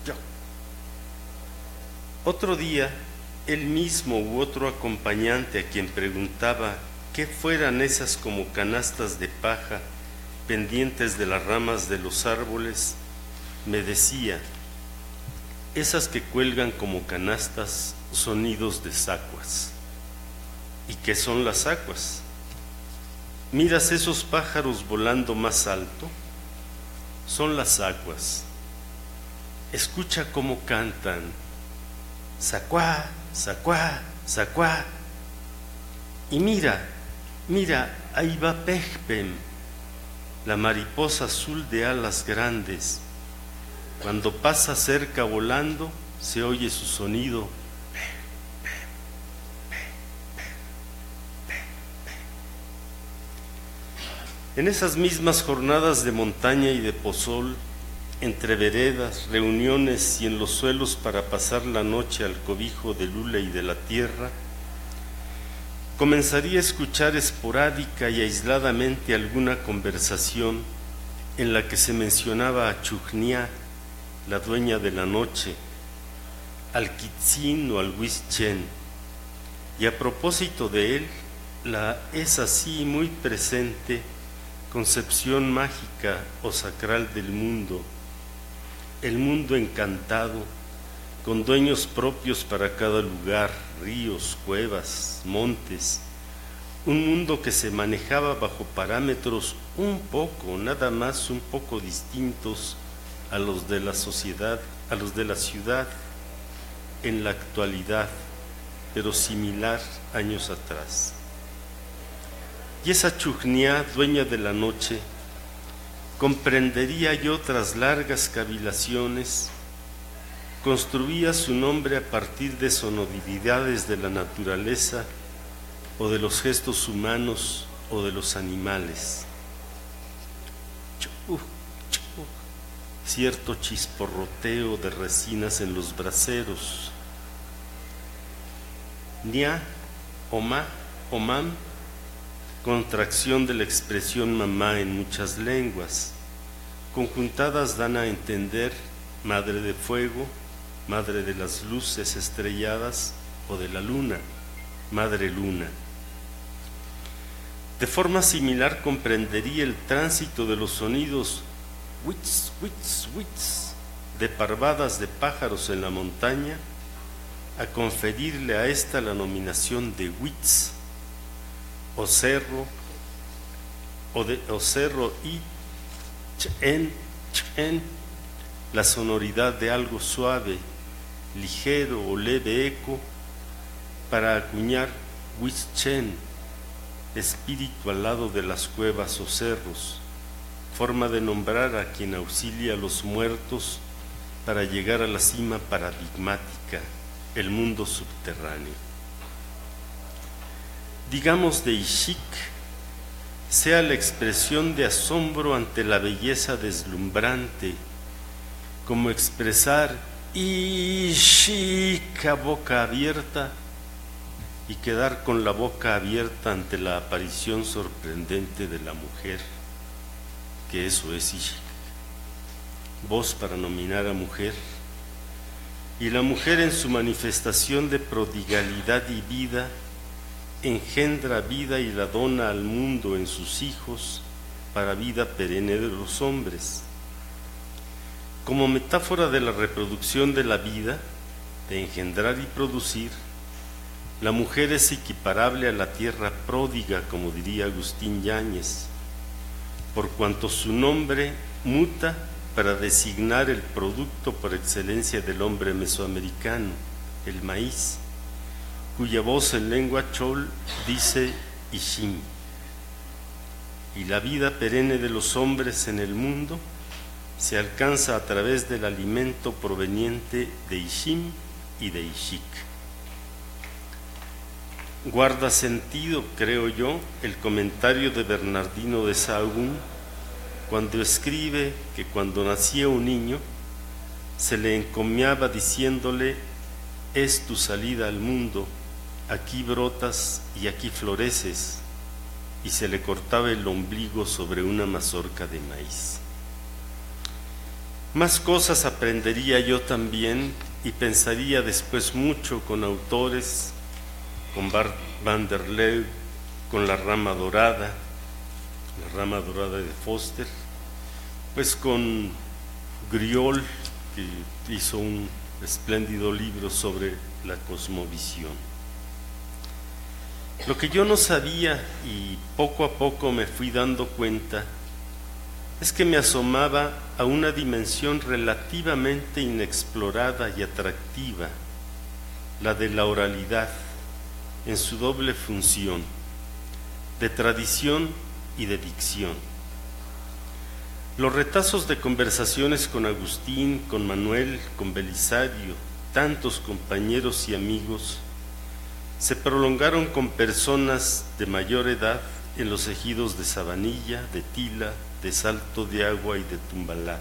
tioc. Otro día, él mismo u otro acompañante a quien preguntaba qué fueran esas como canastas de paja pendientes de las ramas de los árboles, me decía, esas que cuelgan como canastas son nidos de zacuas. ¿Y qué son las zacuas? ¿Miras esos pájaros volando más alto? Son las zacuas. Escucha cómo cantan. Zacuá, zacuá, zacuá. Y mira, ahí va Pejpem, la mariposa azul de alas grandes. Cuando pasa cerca volando, se oye su sonido. En esas mismas jornadas de montaña y de pozol, entre veredas, reuniones y en los suelos para pasar la noche al cobijo del hule y de la tierra, comenzaría a escuchar esporádica y aisladamente alguna conversación en la que se mencionaba a Chujnia, la dueña de la noche, al Quitzín o al Huichen, y a propósito de él, la es así muy presente concepción mágica o sacral del mundo, el mundo encantado, con dueños propios para cada lugar, ríos, cuevas, montes, un mundo que se manejaba bajo parámetros un poco, nada más un poco distintos a los de la sociedad, a los de la ciudad en la actualidad, pero similar años atrás. Y esa Chujnia, dueña de la noche, comprendería yo tras largas cavilaciones, construía su nombre a partir de sonoridades de la naturaleza o de los gestos humanos o de los animales. Cierto chisporroteo de resinas en los braseros. Nia, Oma, Omam, contracción de la expresión mamá en muchas lenguas, conjuntadas dan a entender madre de fuego, madre de las luces estrelladas o de la luna, madre luna. De forma similar comprendería el tránsito de los sonidos wits, wits, wits, de parvadas de pájaros en la montaña, a conferirle a esta la nominación de wits, o cerro y chen, la sonoridad de algo suave, ligero o leve eco, para acuñar wichen, espíritu al lado de las cuevas o cerros, forma de nombrar a quien auxilia a los muertos para llegar a la cima paradigmática, el mundo subterráneo. Digamos de Ixik, sea la expresión de asombro ante la belleza deslumbrante, como expresar Ixik a boca abierta y quedar con la boca abierta ante la aparición sorprendente de la mujer, que eso es Ixik. Voz para nominar a mujer, y la mujer en su manifestación de prodigalidad y vida engendra vida y la dona al mundo en sus hijos para vida perenne de los hombres. Como metáfora de la reproducción de la vida, de engendrar y producir, la mujer es equiparable a la tierra pródiga, como diría Agustín Yáñez, por cuanto su nombre muta para designar el producto por excelencia del hombre mesoamericano, el maíz, cuya voz en lengua chol dice Ishim. Y la vida perenne de los hombres en el mundo se alcanza a través del alimento proveniente de Ishim y de Ishik. Guarda sentido, creo yo, el comentario de Bernardino de Sahagún cuando escribe que cuando nacía un niño se le encomiaba diciéndole: es tu salida al mundo, aquí brotas y aquí floreces, y se le cortaba el ombligo sobre una mazorca de maíz. Más cosas aprendería yo también y pensaría después mucho con autores, con Bart van der Leeuw, con La rama dorada de Foster, pues con Griol, que hizo un espléndido libro sobre la cosmovisión. Lo que yo no sabía y poco a poco me fui dando cuenta es que me asomaba a una dimensión relativamente inexplorada y atractiva, la de la oralidad, en su doble función, de tradición y de dicción. Los retazos de conversaciones con Agustín, con Manuel, con Belisario, tantos compañeros y amigos, se prolongaron con personas de mayor edad en los ejidos de Sabanilla, de Tila, de Salto de Agua y de Tumbalá.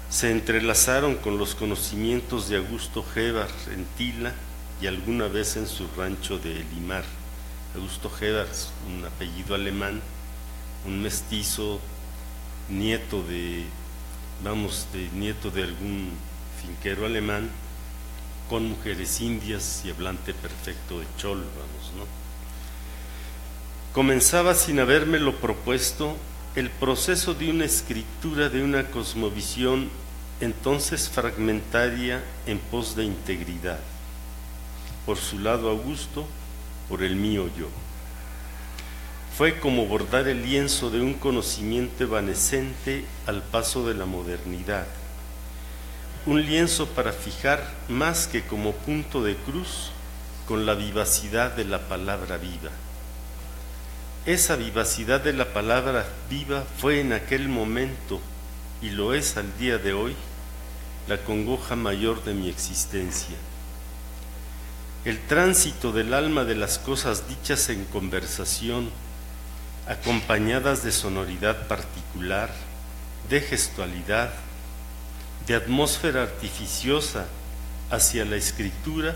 Se entrelazaron con los conocimientos de Augusto Gébar en Tila y alguna vez en su rancho de Elimar. Augusto Gébar, un apellido alemán, un mestizo, nieto de algún finquero alemán, con mujeres indias y hablante perfecto de chol, ¿no? Comenzaba, sin habérmelo propuesto, el proceso de una escritura de una cosmovisión entonces fragmentaria en pos de integridad. Por su lado Augusto, por el mío yo. Fue como bordar el lienzo de un conocimiento evanescente al paso de la modernidad. Un lienzo para fijar más que como punto de cruz con la vivacidad de la palabra viva. Esa vivacidad de la palabra viva fue en aquel momento, y lo es al día de hoy, la congoja mayor de mi existencia. El tránsito del alma de las cosas dichas en conversación, acompañadas de sonoridad particular, de gestualidad, de atmósfera artificiosa hacia la escritura,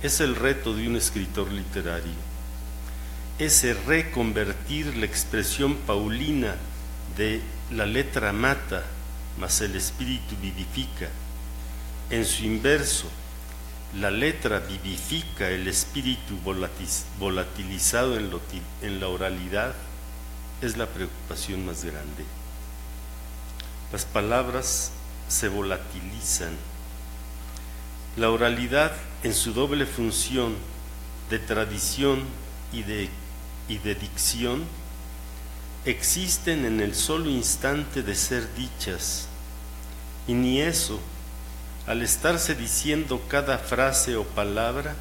es el reto de un escritor literario. Ese reconvertir la expresión paulina de la letra mata, mas el espíritu vivifica. En su inverso, la letra vivifica el espíritu volatilizado en la oralidad, es la preocupación más grande. Las palabras se volatilizan. La oralidad, en su doble función de tradición y de dicción, existen en el solo instante de ser dichas, y ni eso, al estarse diciendo cada frase o palabra,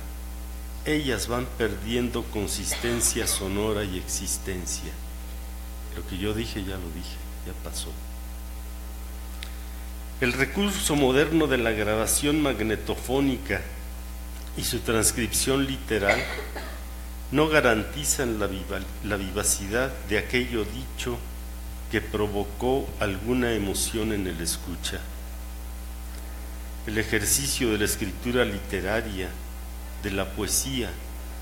ellas van perdiendo consistencia sonora y existencia. Lo que yo dije ya lo dije, ya pasó. El recurso moderno de la grabación magnetofónica y su transcripción literal no garantizan la vivacidad de aquello dicho que provocó alguna emoción en el escucha. El ejercicio de la escritura literaria, de la poesía,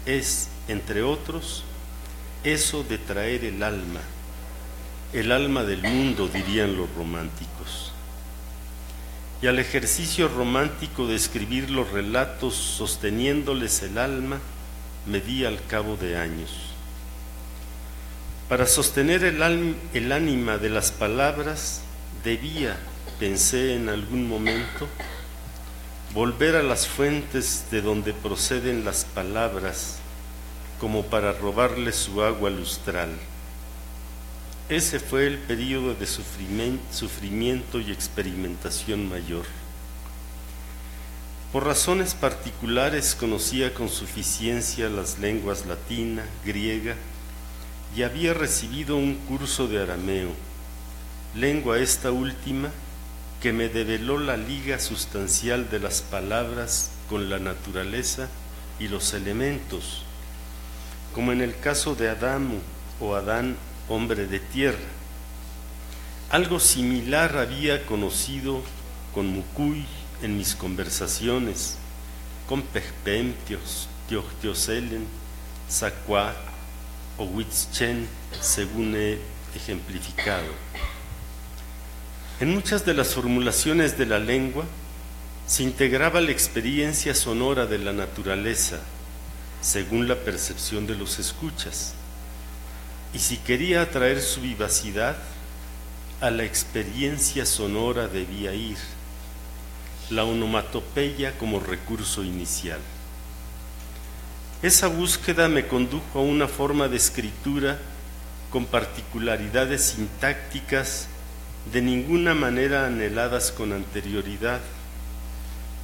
es, entre otros, eso de traer el alma del mundo, dirían los románticos. y al ejercicio romántico de escribir los relatos sosteniéndoles el alma, me di al cabo de años. Para sostener el ánima de las palabras, debía, pensé en algún momento, volver a las fuentes de donde proceden las palabras, como para robarles su agua lustral. Ese fue el período de sufrimiento y experimentación mayor. Por razones particulares conocía con suficiencia las lenguas latina, griega, y había recibido un curso de arameo, lengua esta última que me develó la liga sustancial de las palabras con la naturaleza y los elementos, como en el caso de Adamo o Adán, hombre de tierra. Algo similar había conocido con Mucuy en mis conversaciones, con Pejpem, Teochtiotzelen, Zacuá o Huitzchen, según he ejemplificado. En muchas de las formulaciones de la lengua se integraba la experiencia sonora de la naturaleza, según la percepción de los escuchas. Y si quería atraer su vivacidad, a la experiencia sonora debía ir, la onomatopeya como recurso inicial. Esa búsqueda me condujo a una forma de escritura con particularidades sintácticas de ninguna manera anheladas con anterioridad,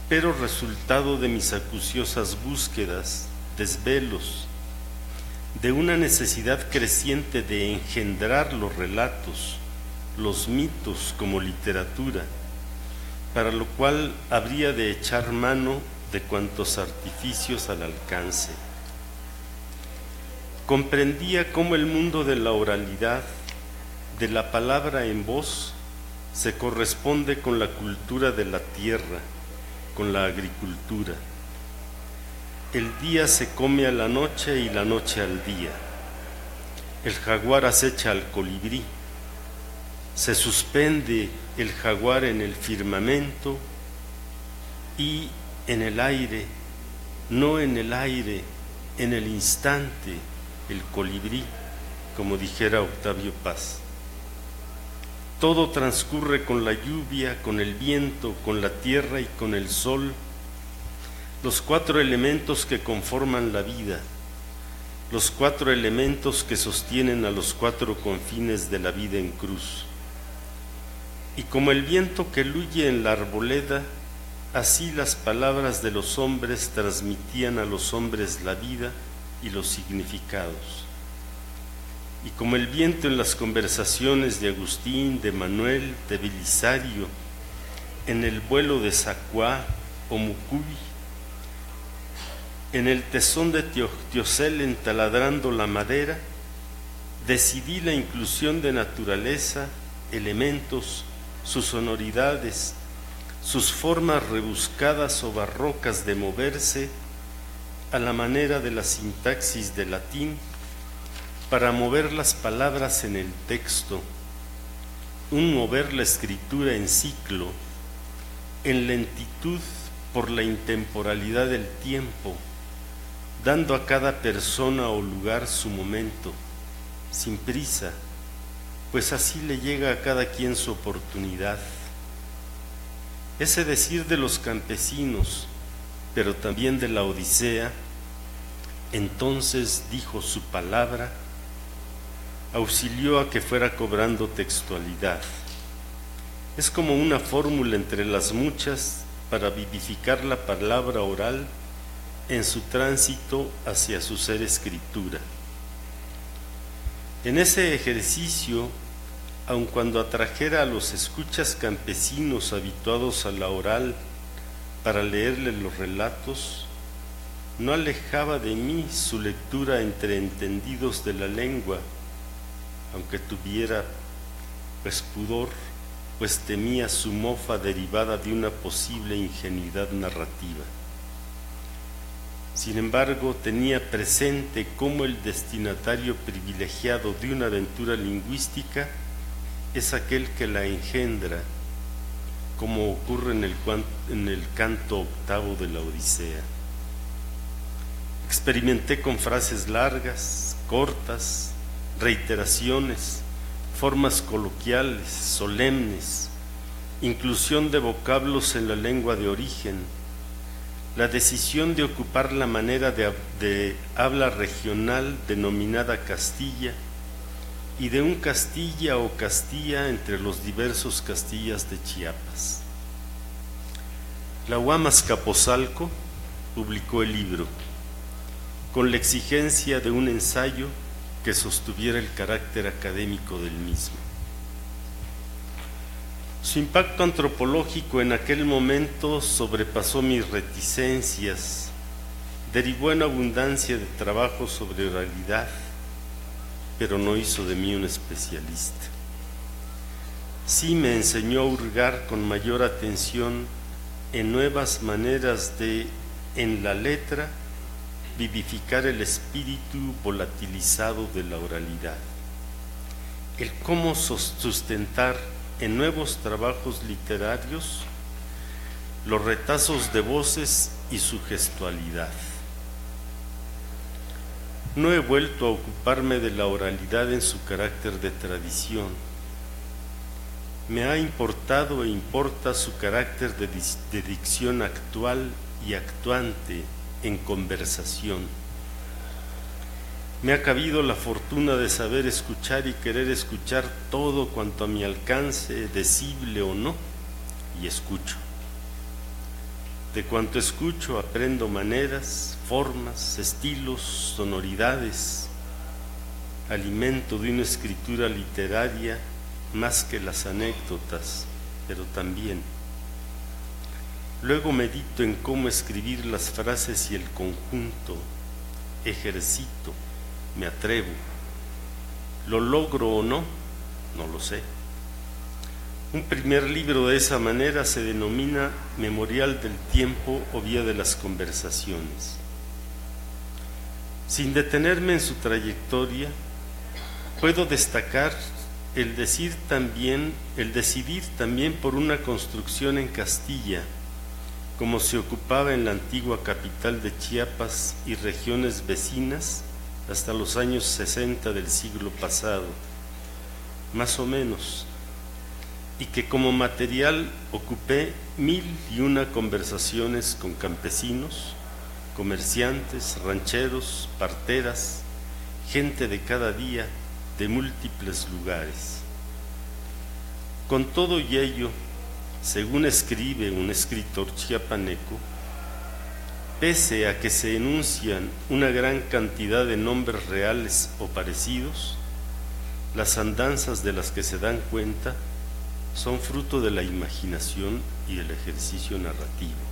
pero resultado de mis acuciosas búsquedas, desvelos, de una necesidad creciente de engendrar los relatos, los mitos como literatura, para lo cual habría de echar mano de cuantos artificios al alcance. Comprendía cómo el mundo de la oralidad, de la palabra en voz, se corresponde con la cultura de la tierra, con la agricultura. El día se come a la noche y la noche al día. El jaguar acecha al colibrí. Se suspende el jaguar en el firmamento y en el aire, no en el aire, en el instante, el colibrí, como dijera Octavio Paz. Todo transcurre con la lluvia, con el viento, con la tierra y con el sol, los 4 elementos que conforman la vida, los 4 elementos que sostienen a los 4 confines de la vida en cruz. Y como el viento que luye en la arboleda, así las palabras de los hombres transmitían a los hombres la vida y los significados. Y como el viento en las conversaciones de Agustín, de Manuel, de Belisario, en el vuelo de Zacuá o Mucuy, en el tesón de Teochtiotzelen taladrando la madera, decidí la inclusión de naturaleza, elementos, sus sonoridades, sus formas rebuscadas o barrocas de moverse a la manera de la sintaxis del latín, para mover las palabras en el texto, un mover la escritura en ciclo, en lentitud por la intemporalidad del tiempo, dando a cada persona o lugar su momento, sin prisa, pues así le llega a cada quien su oportunidad. Ese decir de los campesinos, pero también de la Odisea, entonces dijo su palabra, auxilió a que fuera cobrando textualidad. Es como una fórmula entre las muchas para vivificar la palabra oral en su tránsito hacia su ser escritura. En ese ejercicio, aun cuando atrajera a los escuchas campesinos habituados a la oral para leerle los relatos, no alejaba de mí su lectura entre entendidos de la lengua, aunque tuviera pudor, pues temía su mofa derivada de una posible ingenuidad narrativa. Sin embargo, tenía presente cómo el destinatario privilegiado de una aventura lingüística es aquel que la engendra, como ocurre en el canto octavo de la Odisea. Experimenté con frases largas, cortas, reiteraciones, formas coloquiales, solemnes, inclusión de vocablos en la lengua de origen, la decisión de ocupar la manera de habla regional denominada Castilla y de un Castilla o Castilla entre los diversos Castillas de Chiapas. La UAM Azcapotzalco publicó el libro con la exigencia de un ensayo que sostuviera el carácter académico del mismo. Su impacto antropológico en aquel momento sobrepasó mis reticencias, derivó en abundancia de trabajo sobre oralidad, pero no hizo de mí un especialista. Sí me enseñó a hurgar con mayor atención en nuevas maneras de, en la letra, vivificar el espíritu volatilizado de la oralidad, el cómo sustentar en nuevos trabajos literarios los retazos de voces y su gestualidad. No he vuelto a ocuparme de la oralidad en su carácter de tradición. Me ha importado e importa su carácter de dicción actual y actuante en conversación. Me ha cabido la fortuna de saber escuchar y querer escuchar todo cuanto a mi alcance, decible o no, y escucho. De cuanto escucho aprendo maneras, formas, estilos, sonoridades, alimento de una escritura literaria más que las anécdotas, pero también. Luego medito en cómo escribir las frases y el conjunto, ejercito, me atrevo. ¿Lo logro o no? No lo sé. Un primer libro de esa manera se denomina Memorial del Tiempo o Vía de las Conversaciones. Sin detenerme en su trayectoria, puedo destacar el decidir también por una construcción en Castilla, como se ocupaba en la antigua capital de Chiapas y regiones vecinas hasta los años 60 del siglo pasado, más o menos, y que como material ocupé 1001 conversaciones con campesinos, comerciantes, rancheros, parteras, gente de cada día, de múltiples lugares. Con todo y ello, según escribe un escritor chiapaneco, pese a que se enuncian una gran cantidad de nombres reales o parecidos, las andanzas de las que se dan cuenta son fruto de la imaginación y el ejercicio narrativo.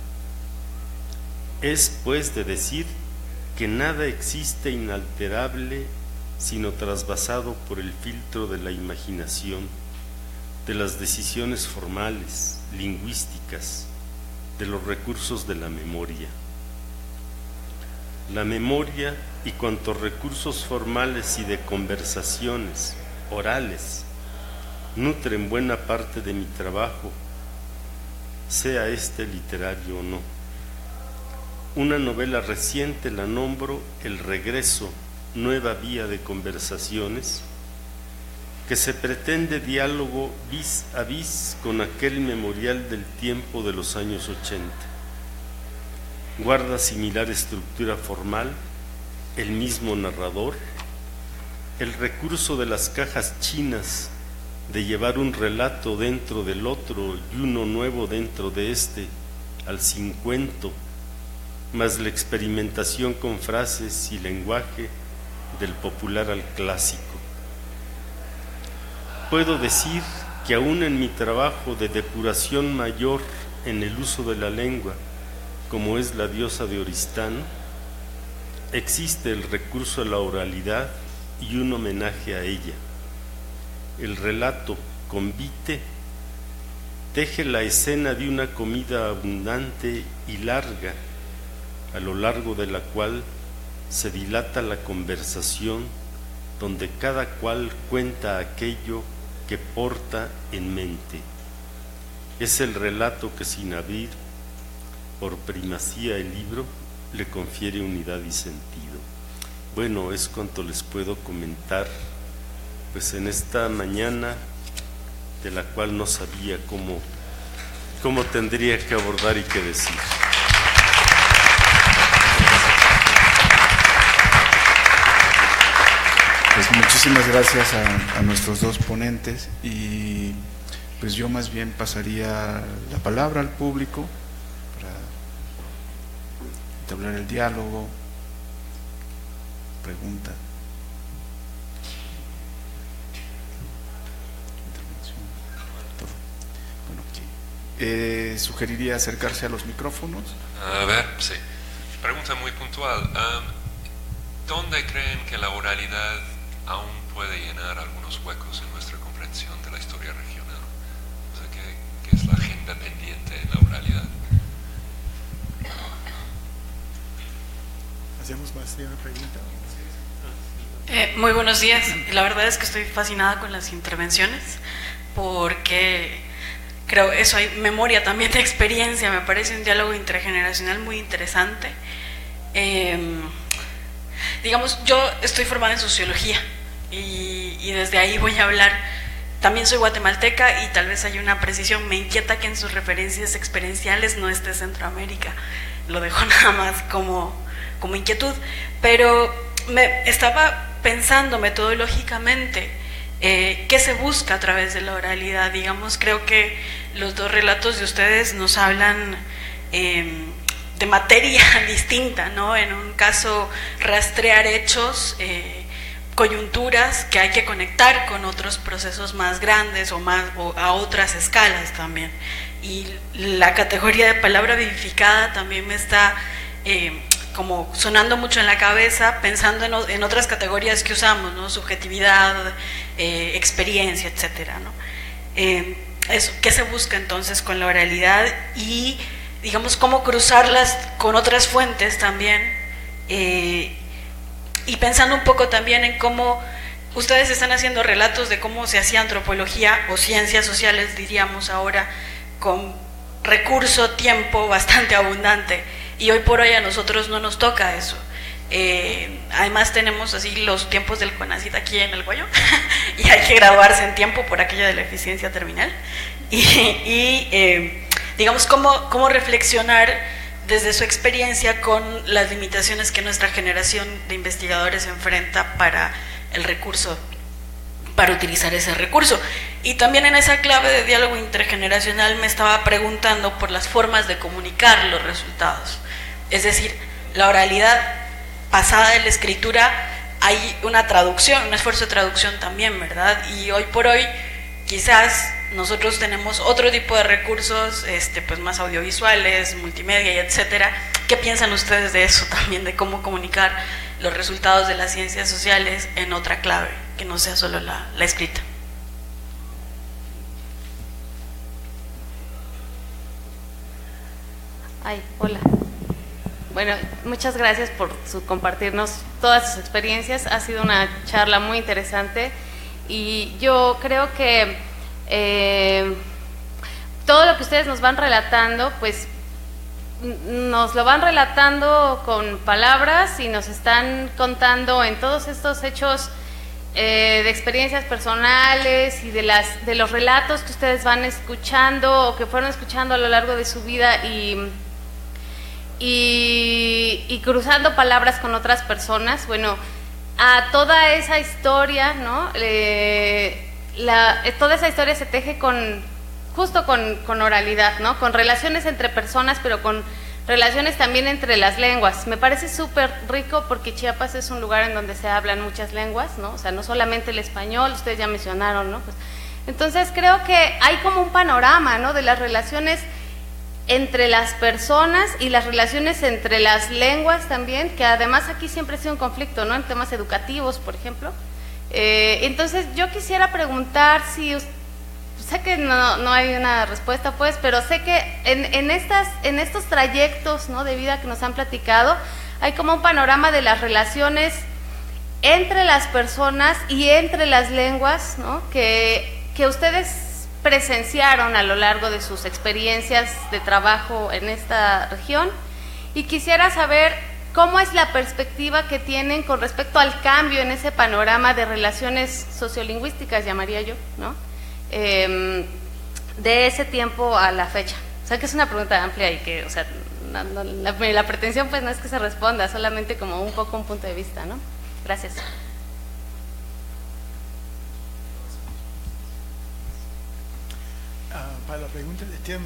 Es, pues, de decir que nada existe inalterable sino trasvasado por el filtro de la imaginación, de las decisiones formales, lingüísticas, de los recursos de la memoria. La memoria y cuantos recursos formales y de conversaciones orales nutren buena parte de mi trabajo, sea este literario o no. Una novela reciente la nombro El Regreso, nueva vía de conversaciones, que se pretende diálogo vis a vis con aquel memorial del tiempo de los años 80. Guarda similar estructura formal, el mismo narrador, el recurso de las cajas chinas de llevar un relato dentro del otro y uno nuevo dentro de este, al cincuento, más la experimentación con frases y lenguaje del popular al clásico. Puedo decir que aún en mi trabajo de depuración mayor en el uso de la lengua, como es la diosa de Oristano, existe el recurso a la oralidad y un homenaje a ella. El relato, convite, teje la escena de una comida abundante y larga, a lo largo de la cual se dilata la conversación, donde cada cual cuenta aquello que porta en mente. Es el relato que, sin abrir por primacía el libro, le confiere unidad y sentido. Bueno, es cuanto les puedo comentar, pues en esta mañana, de la cual no sabía cómo tendría que abordar y qué decir. Pues muchísimas gracias a nuestros dos ponentes, y pues yo más bien pasaría la palabra al público para entablar el diálogo, pregunta, intervención, todo. Bueno, sugeriría acercarse a los micrófonos. A ver, sí. Pregunta muy puntual. ¿Dónde creen que la oralidad aún puede llenar algunos huecos en nuestra comprensión de la historia regional? O sea, ¿qué es la agenda pendiente en la oralidad? ¿Hacemos más de una pregunta? Muy buenos días. La verdad es que estoy fascinada con las intervenciones, porque creo eso, hay memoria también de experiencia. Me parece un diálogo intergeneracional muy interesante. Digamos, yo estoy formada en sociología y desde ahí voy a hablar. También soy guatemalteca y tal vez hay una precisión. Me inquieta que en sus referencias experienciales no esté Centroamérica. Lo dejo nada más como inquietud. Pero me estaba pensando metodológicamente qué se busca a través de la oralidad. Digamos, creo que los dos relatos de ustedes nos hablan de materia distinta, ¿no? En un caso, rastrear hechos, coyunturas que hay que conectar con otros procesos más grandes o a otras escalas también. Y la categoría de palabra vivificada también me está como sonando mucho en la cabeza, pensando en otras categorías que usamos, ¿no? Subjetividad, experiencia, etcétera, ¿no? Eso, ¿qué se busca entonces con la oralidad? Y digamos, cómo cruzarlas con otras fuentes también, y pensando un poco también en cómo ustedes están haciendo relatos de cómo se hacía antropología o ciencias sociales, diríamos ahora, con recurso, tiempo bastante abundante, y hoy por hoy a nosotros no nos toca eso. Además tenemos así los tiempos del CONACYT aquí en el cuello y hay que graduarse en tiempo por aquello de la eficiencia terminal, digamos, cómo reflexionar desde su experiencia con las limitaciones que nuestra generación de investigadores enfrenta para el recurso, para utilizar ese recurso. Y también en esa clave de diálogo intergeneracional me estaba preguntando por las formas de comunicar los resultados. Es decir, la oralidad pasada de la escritura, hay una traducción, un esfuerzo de traducción también, ¿verdad? Y hoy por hoy quizás nosotros tenemos otro tipo de recursos, pues más audiovisuales, multimedia y etcétera. ¿Qué piensan ustedes de eso también, de cómo comunicar los resultados de las ciencias sociales en otra clave, que no sea solo la escrita? Hola. Bueno, muchas gracias por compartirnos todas sus experiencias. Ha sido una charla muy interesante y yo creo que todo lo que ustedes nos van relatando, pues nos lo van relatando con palabras y nos están contando en todos estos hechos de experiencias personales y de los relatos que ustedes van escuchando o que fueron escuchando a lo largo de su vida y cruzando palabras con otras personas. Bueno, a toda esa historia, ¿no? Toda esa historia se teje justo con oralidad, ¿no? Con relaciones entre personas, pero con relaciones también entre las lenguas. Me parece súper rico porque Chiapas es un lugar en donde se hablan muchas lenguas, ¿no? O sea, no solamente el español, ustedes ya mencionaron, ¿no? Pues, entonces creo que hay como un panorama, ¿no? De las relaciones entre las personas y las relaciones entre las lenguas también, que además aquí siempre ha sido un conflicto, ¿no? En temas educativos, por ejemplo. Entonces yo quisiera preguntar si sé que no hay una respuesta, pues, pero sé que en estos trayectos, ¿no? de vida que nos han platicado, hay como un panorama de las relaciones entre las personas y entre las lenguas, ¿no? que ustedes presenciaron a lo largo de sus experiencias de trabajo en esta región, y quisiera saber cómo es la perspectiva que tienen con respecto al cambio en ese panorama de relaciones sociolingüísticas, llamaría yo, ¿no? De ese tiempo a la fecha. O sea, que es una pregunta amplia y que, o sea, la pretensión pues no es que se responda, solamente como un poco un punto de vista, ¿no? Gracias. Para la pregunta de Tim,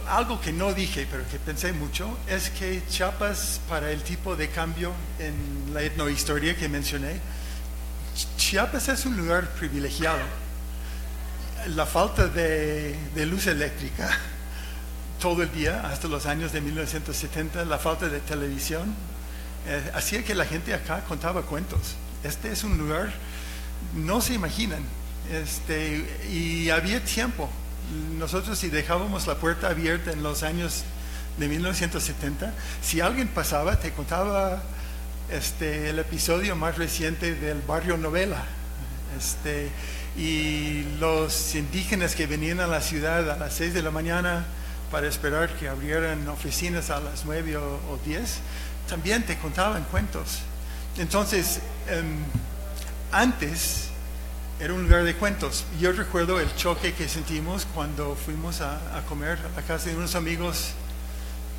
algo que no dije, pero que pensé mucho, es que Chiapas, para el tipo de cambio en la etnohistoria que mencioné, Chiapas es un lugar privilegiado. La falta de luz eléctrica todo el día, hasta los años de 1970, la falta de televisión, hacía que la gente acá contaba cuentos. Este es un lugar, no se imaginan, y había tiempo. Nosotros, si dejábamos la puerta abierta en los años de 1970, si alguien pasaba, te contaba el episodio más reciente del barrio Novela, y los indígenas que venían a la ciudad a las 6 de la mañana para esperar que abrieran oficinas a las 9 o 10, también te contaban cuentos. Entonces, antes era un lugar de cuentos. Yo recuerdo el choque que sentimos cuando fuimos a comer a la casa de unos amigos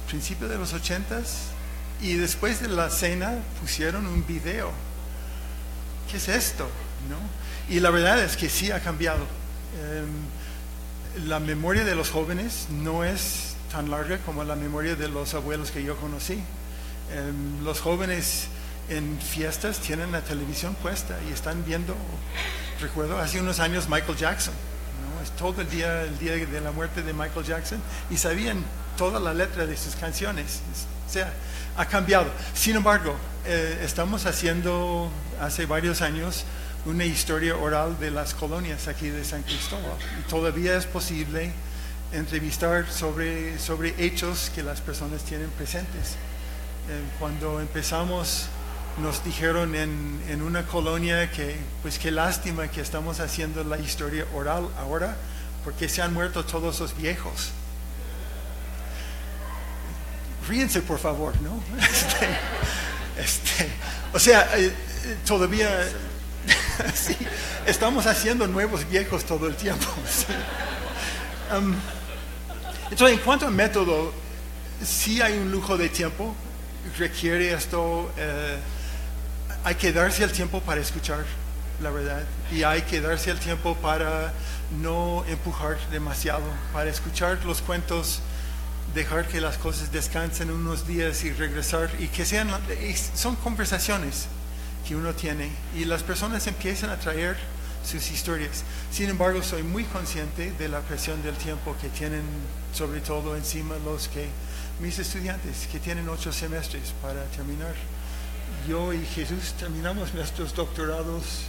principio de los 80s, y después de la cena pusieron un video. ¿Qué es esto? ¿No? Y la verdad es que sí ha cambiado. La memoria de los jóvenes no es tan larga como la memoria de los abuelos que yo conocí. Los jóvenes en fiestas tienen la televisión puesta y están viendo, recuerdo hace unos años, Michael Jackson, ¿no? Es todo el día de la muerte de Michael Jackson, y sabían toda la letra de sus canciones. O sea, ha cambiado. Sin embargo, estamos haciendo hace varios años una historia oral de las colonias aquí de San Cristóbal, y todavía es posible entrevistar sobre hechos que las personas tienen presentes. Cuando empezamos, nos dijeron en una colonia que, pues qué lástima que estamos haciendo la historia oral ahora, porque se han muerto todos los viejos. Ríense, por favor, ¿no? O sea, todavía sí, estamos haciendo nuevos viejos todo el tiempo. ¿Sí? Entonces, en cuanto al método, sí hay un lujo de tiempo. Requiere esto, hay que darse el tiempo para escuchar, la verdad, y hay que darse el tiempo para no empujar demasiado, para escuchar los cuentos, dejar que las cosas descansen unos días y regresar, y que son conversaciones que uno tiene, y las personas empiezan a traer sus historias. Sin embargo, soy muy consciente de la presión del tiempo que tienen, sobre todo encima mis estudiantes, que tienen 8 semestres para terminar. Yo y Jesús terminamos nuestros doctorados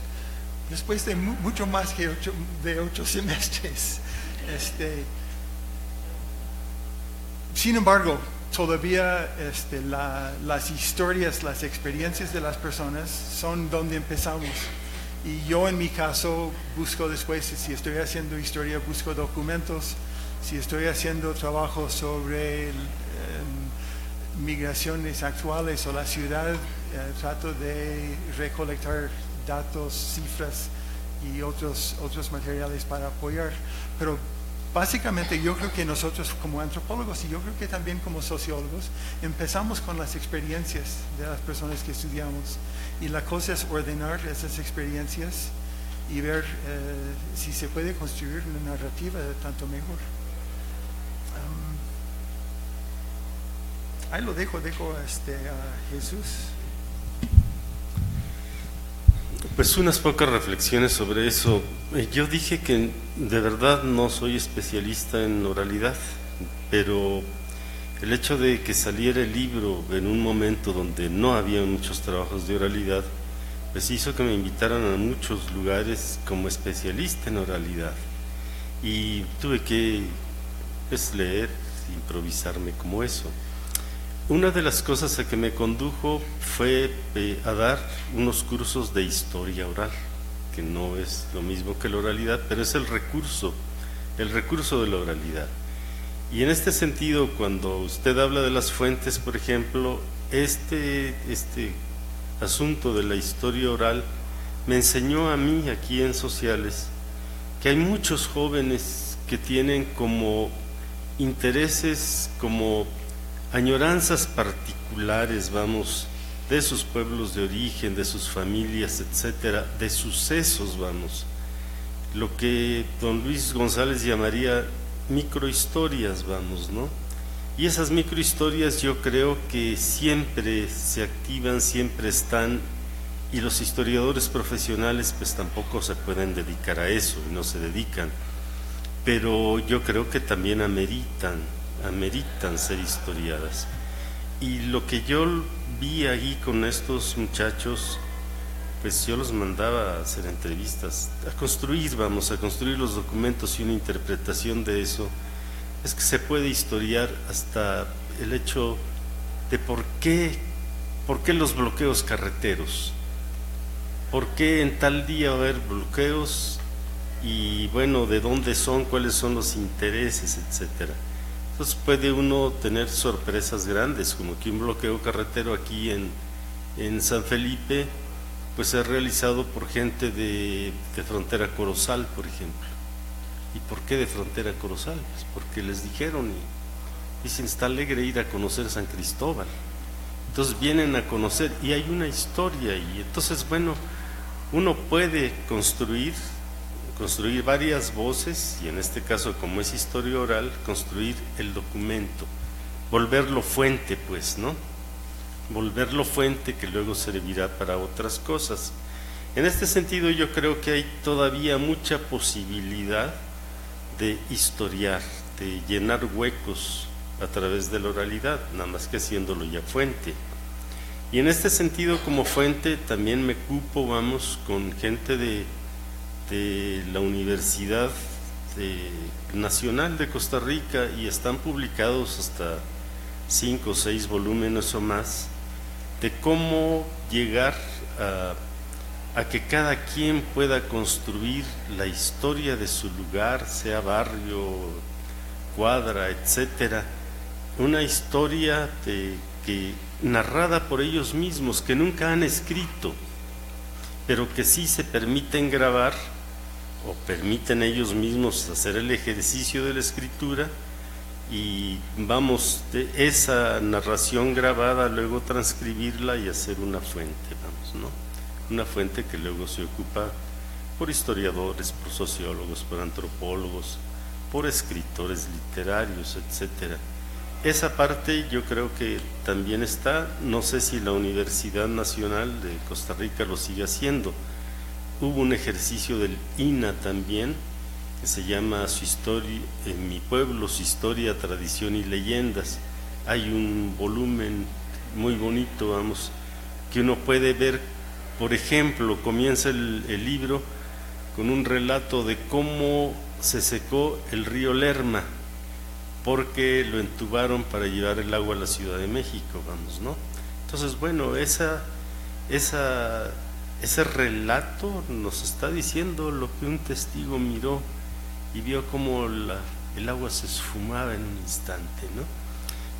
después de mucho más que 8 semestres. Sin embargo, todavía las historias, las experiencias de las personas son donde empezamos. Y yo, en mi caso, busco después, si estoy haciendo historia, busco documentos. Si estoy haciendo trabajo sobre migraciones actuales o la ciudad, trato de recolectar datos, cifras y otros materiales para apoyar. Pero básicamente yo creo que nosotros como antropólogos, y yo creo que también como sociólogos, empezamos con las experiencias de las personas que estudiamos, y la cosa es ordenar esas experiencias y ver si se puede construir una narrativa de tanto mejor. Ahí lo dejo a Jesús. Pues unas pocas reflexiones sobre eso. Yo dije que de verdad no soy especialista en oralidad, pero el hecho de que saliera el libro en un momento donde no había muchos trabajos de oralidad, pues hizo que me invitaran a muchos lugares como especialista en oralidad, y tuve que leer, improvisarme como eso. Una de las cosas a que me condujo fue a dar unos cursos de historia oral, que no es lo mismo que la oralidad, pero es el recurso de la oralidad. Y en este sentido, cuando usted habla de las fuentes, por ejemplo, este asunto de la historia oral me enseñó a mí aquí en Sociales que hay muchos jóvenes que tienen como intereses, como añoranzas particulares, vamos, de sus pueblos de origen, de sus familias, etcétera, de sucesos, vamos, lo que don Luis González llamaría microhistorias, vamos, ¿no? Y esas microhistorias yo creo que siempre se activan, siempre están, y los historiadores profesionales pues tampoco se pueden dedicar a eso y no se dedican, pero yo creo que también ameritan ser historiadas. Y lo que yo vi ahí con estos muchachos, pues yo los mandaba a hacer entrevistas, a construir los documentos y una interpretación de eso. Es que se puede historiar hasta el hecho de por qué los bloqueos carreteros, por qué en tal día va a haber bloqueos y bueno, de dónde son, cuáles son los intereses, etcétera. Entonces puede uno tener sorpresas grandes, como que un bloqueo carretero aquí en San Felipe pues es realizado por gente de Frontera Corozal, por ejemplo. ¿Y por qué de Frontera Corozal? Pues porque les dijeron, y dicen, está alegre ir a conocer San Cristóbal. Entonces vienen a conocer y hay una historia, y entonces bueno, uno puede construir varias voces, y en este caso como es historia oral, construir el documento, volverlo fuente, pues, ¿no? Volverlo fuente que luego servirá para otras cosas. En este sentido yo creo que hay todavía mucha posibilidad de historiar, de llenar huecos a través de la oralidad, nada más que haciéndolo ya fuente. Y en este sentido, como fuente, también me cupo, vamos, con gente de la Universidad Nacional de Costa Rica, y están publicados hasta 5 o 6 volúmenes o más, de cómo llegar a que cada quien pueda construir la historia de su lugar, sea barrio, cuadra, etcétera, una historia que narrada por ellos mismos, que nunca han escrito, pero que sí se permiten grabar o permiten ellos mismos hacer el ejercicio de la escritura, y vamos, de esa narración grabada luego transcribirla y hacer una fuente, vamos, ¿no? Una fuente que luego se ocupa por historiadores, por sociólogos, por antropólogos, por escritores literarios, etcétera. Esa parte yo creo que también está, no sé si la Universidad Nacional de Costa Rica lo sigue haciendo. Hubo un ejercicio del INA también, que se llama Su historia, en mi pueblo, su historia, tradición y leyendas. Hay un volumen muy bonito, vamos, que uno puede ver. Por ejemplo, comienza el libro con un relato de cómo se secó el río Lerma, porque lo entubaron para llevar el agua a la Ciudad de México, vamos, ¿no? Entonces, bueno, ese relato nos está diciendo lo que un testigo miró y vio cómo el agua se esfumaba en un instante, ¿no?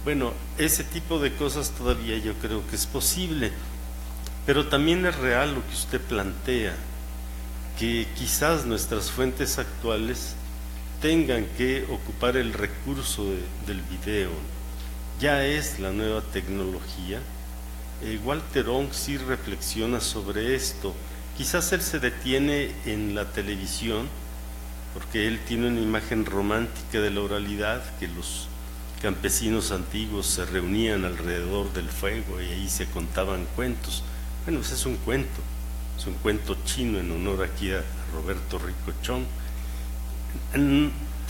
Bueno, ese tipo de cosas todavía yo creo que es posible, pero también es real lo que usted plantea, que quizás nuestras fuentes actuales tengan que ocupar el recurso del video. Ya es la nueva tecnología. Walter Ong sí reflexiona sobre esto. Quizás él se detiene en la televisión, porque él tiene una imagen romántica de la oralidad, que los campesinos antiguos se reunían alrededor del fuego y ahí se contaban cuentos. Bueno, pues es un cuento chino en honor aquí a Roberto Ricochón.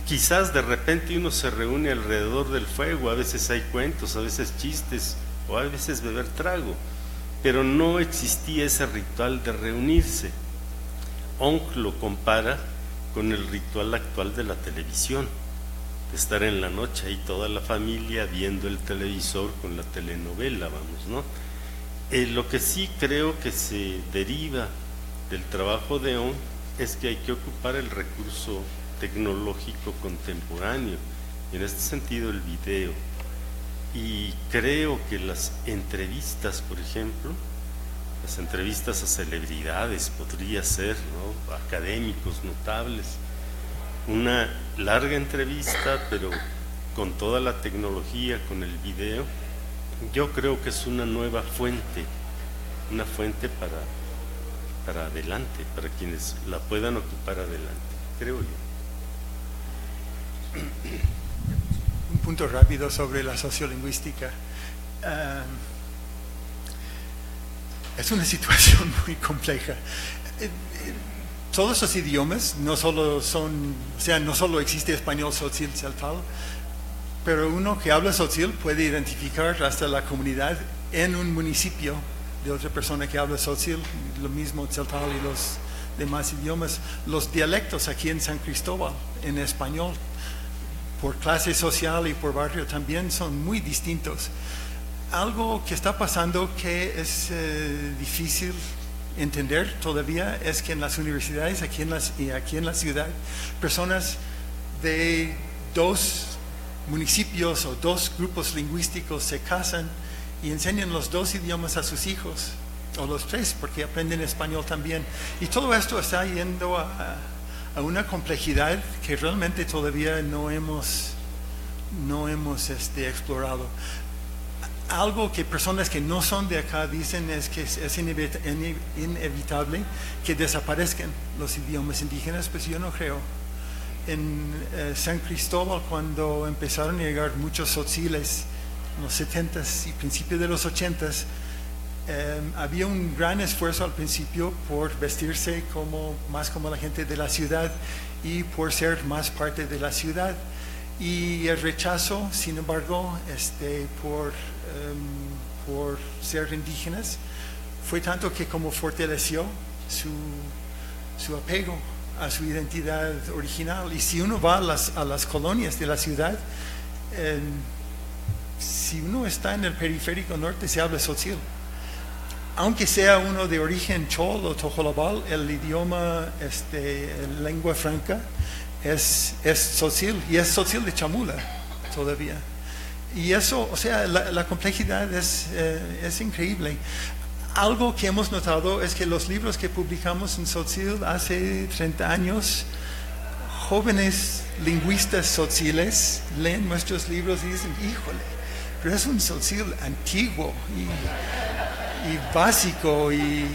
Quizás de repente uno se reúne alrededor del fuego, a veces hay cuentos, a veces chistes, o a veces beber trago, pero no existía ese ritual de reunirse. Ong lo compara con el ritual actual de la televisión, de estar en la noche ahí toda la familia viendo el televisor con la telenovela, vamos, ¿no? Lo que sí creo que se deriva del trabajo de ON es que hay que ocupar el recurso tecnológico contemporáneo, y en este sentido el video. Y creo que las entrevistas, por ejemplo, las entrevistas a celebridades, podría ser, ¿no?, académicos notables, una larga entrevista, pero con toda la tecnología, con el video, yo creo que es una nueva fuente, una fuente para adelante, para quienes la puedan ocupar adelante, creo yo. Un punto rápido sobre la sociolingüística. Es una situación muy compleja. Todos los idiomas no solo son, o sea, no solo existe español tzotzil tzeltal, pero uno que habla tzotzil puede identificar hasta la comunidad en un municipio de otra persona que habla tzotzil, lo mismo tzeltal y los demás idiomas. Los dialectos aquí en San Cristóbal, en español, por clase social y por barrio también son muy distintos. Algo que está pasando que es difícil entender todavía es que en las universidades aquí en la ciudad, personas de dos municipios o dos grupos lingüísticos se casan y enseñan los dos idiomas a sus hijos, o los tres, porque aprenden español también. Y todo esto está yendo a una complejidad que realmente todavía no hemos explorado. Algo que personas que no son de acá dicen es que es inevitable que desaparezcan los idiomas indígenas, pues yo no creo. En San Cristóbal, cuando empezaron a llegar muchos tzotziles en los 70s y principios de los 80s, había un gran esfuerzo al principio por vestirse más como la gente de la ciudad y por ser más parte de la ciudad. Y el rechazo, sin embargo, por ser indígenas, fue tanto que como fortaleció su apego a su identidad original. Y si uno va a las colonias de la ciudad, si uno está en el periférico norte, se habla tzotzil. Aunque sea uno de origen chol o tojolabal, el idioma, lengua franca, es tzotzil, y es tzotzil de chamula todavía. Y eso, o sea, la complejidad es increíble. Algo que hemos notado es que los libros que publicamos en tzotzil hace 30 años, jóvenes lingüistas tzotziles leen nuestros libros y dicen, híjole, pero es un tzotzil antiguo y básico y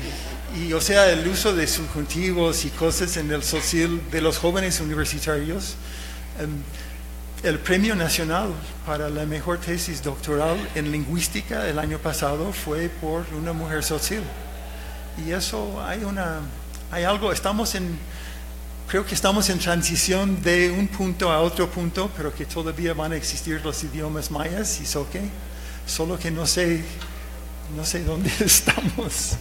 o sea, el uso de subjuntivos y cosas en el tzotzil de los jóvenes universitarios. El premio nacional para la mejor tesis doctoral en lingüística el año pasado fue por una mujer tzotzil. Y eso hay algo, creo que estamos en transición de un punto a otro punto, pero que todavía van a existir los idiomas mayas y zoque, solo que no sé dónde estamos.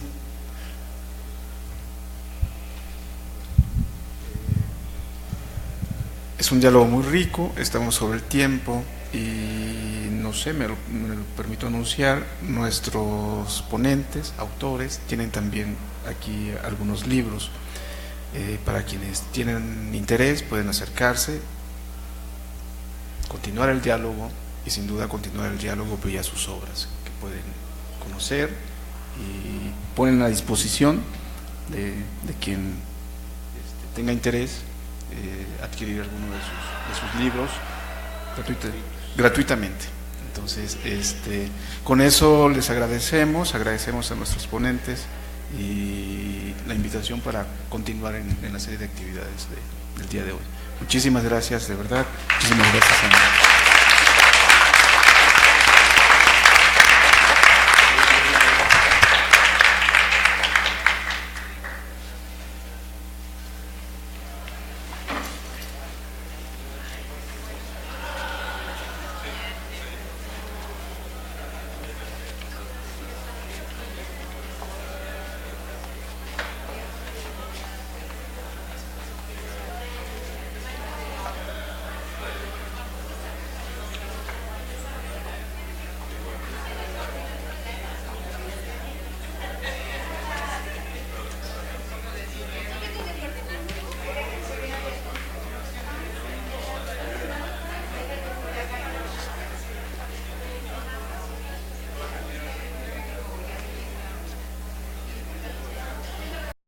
Es un diálogo muy rico, estamos sobre el tiempo y no sé, me lo permito anunciar, nuestros ponentes, autores, tienen también aquí algunos libros. Para quienes tienen interés pueden acercarse, continuar el diálogo y sin duda continuar el diálogo vía sus obras que pueden conocer y ponen a disposición de quien tenga interés adquirir alguno de sus libros gratuitamente. Entonces, con eso les agradecemos a nuestros ponentes y la invitación para continuar en la serie de actividades del día de hoy. Muchísimas gracias, de verdad. Muchísimas gracias, Ana.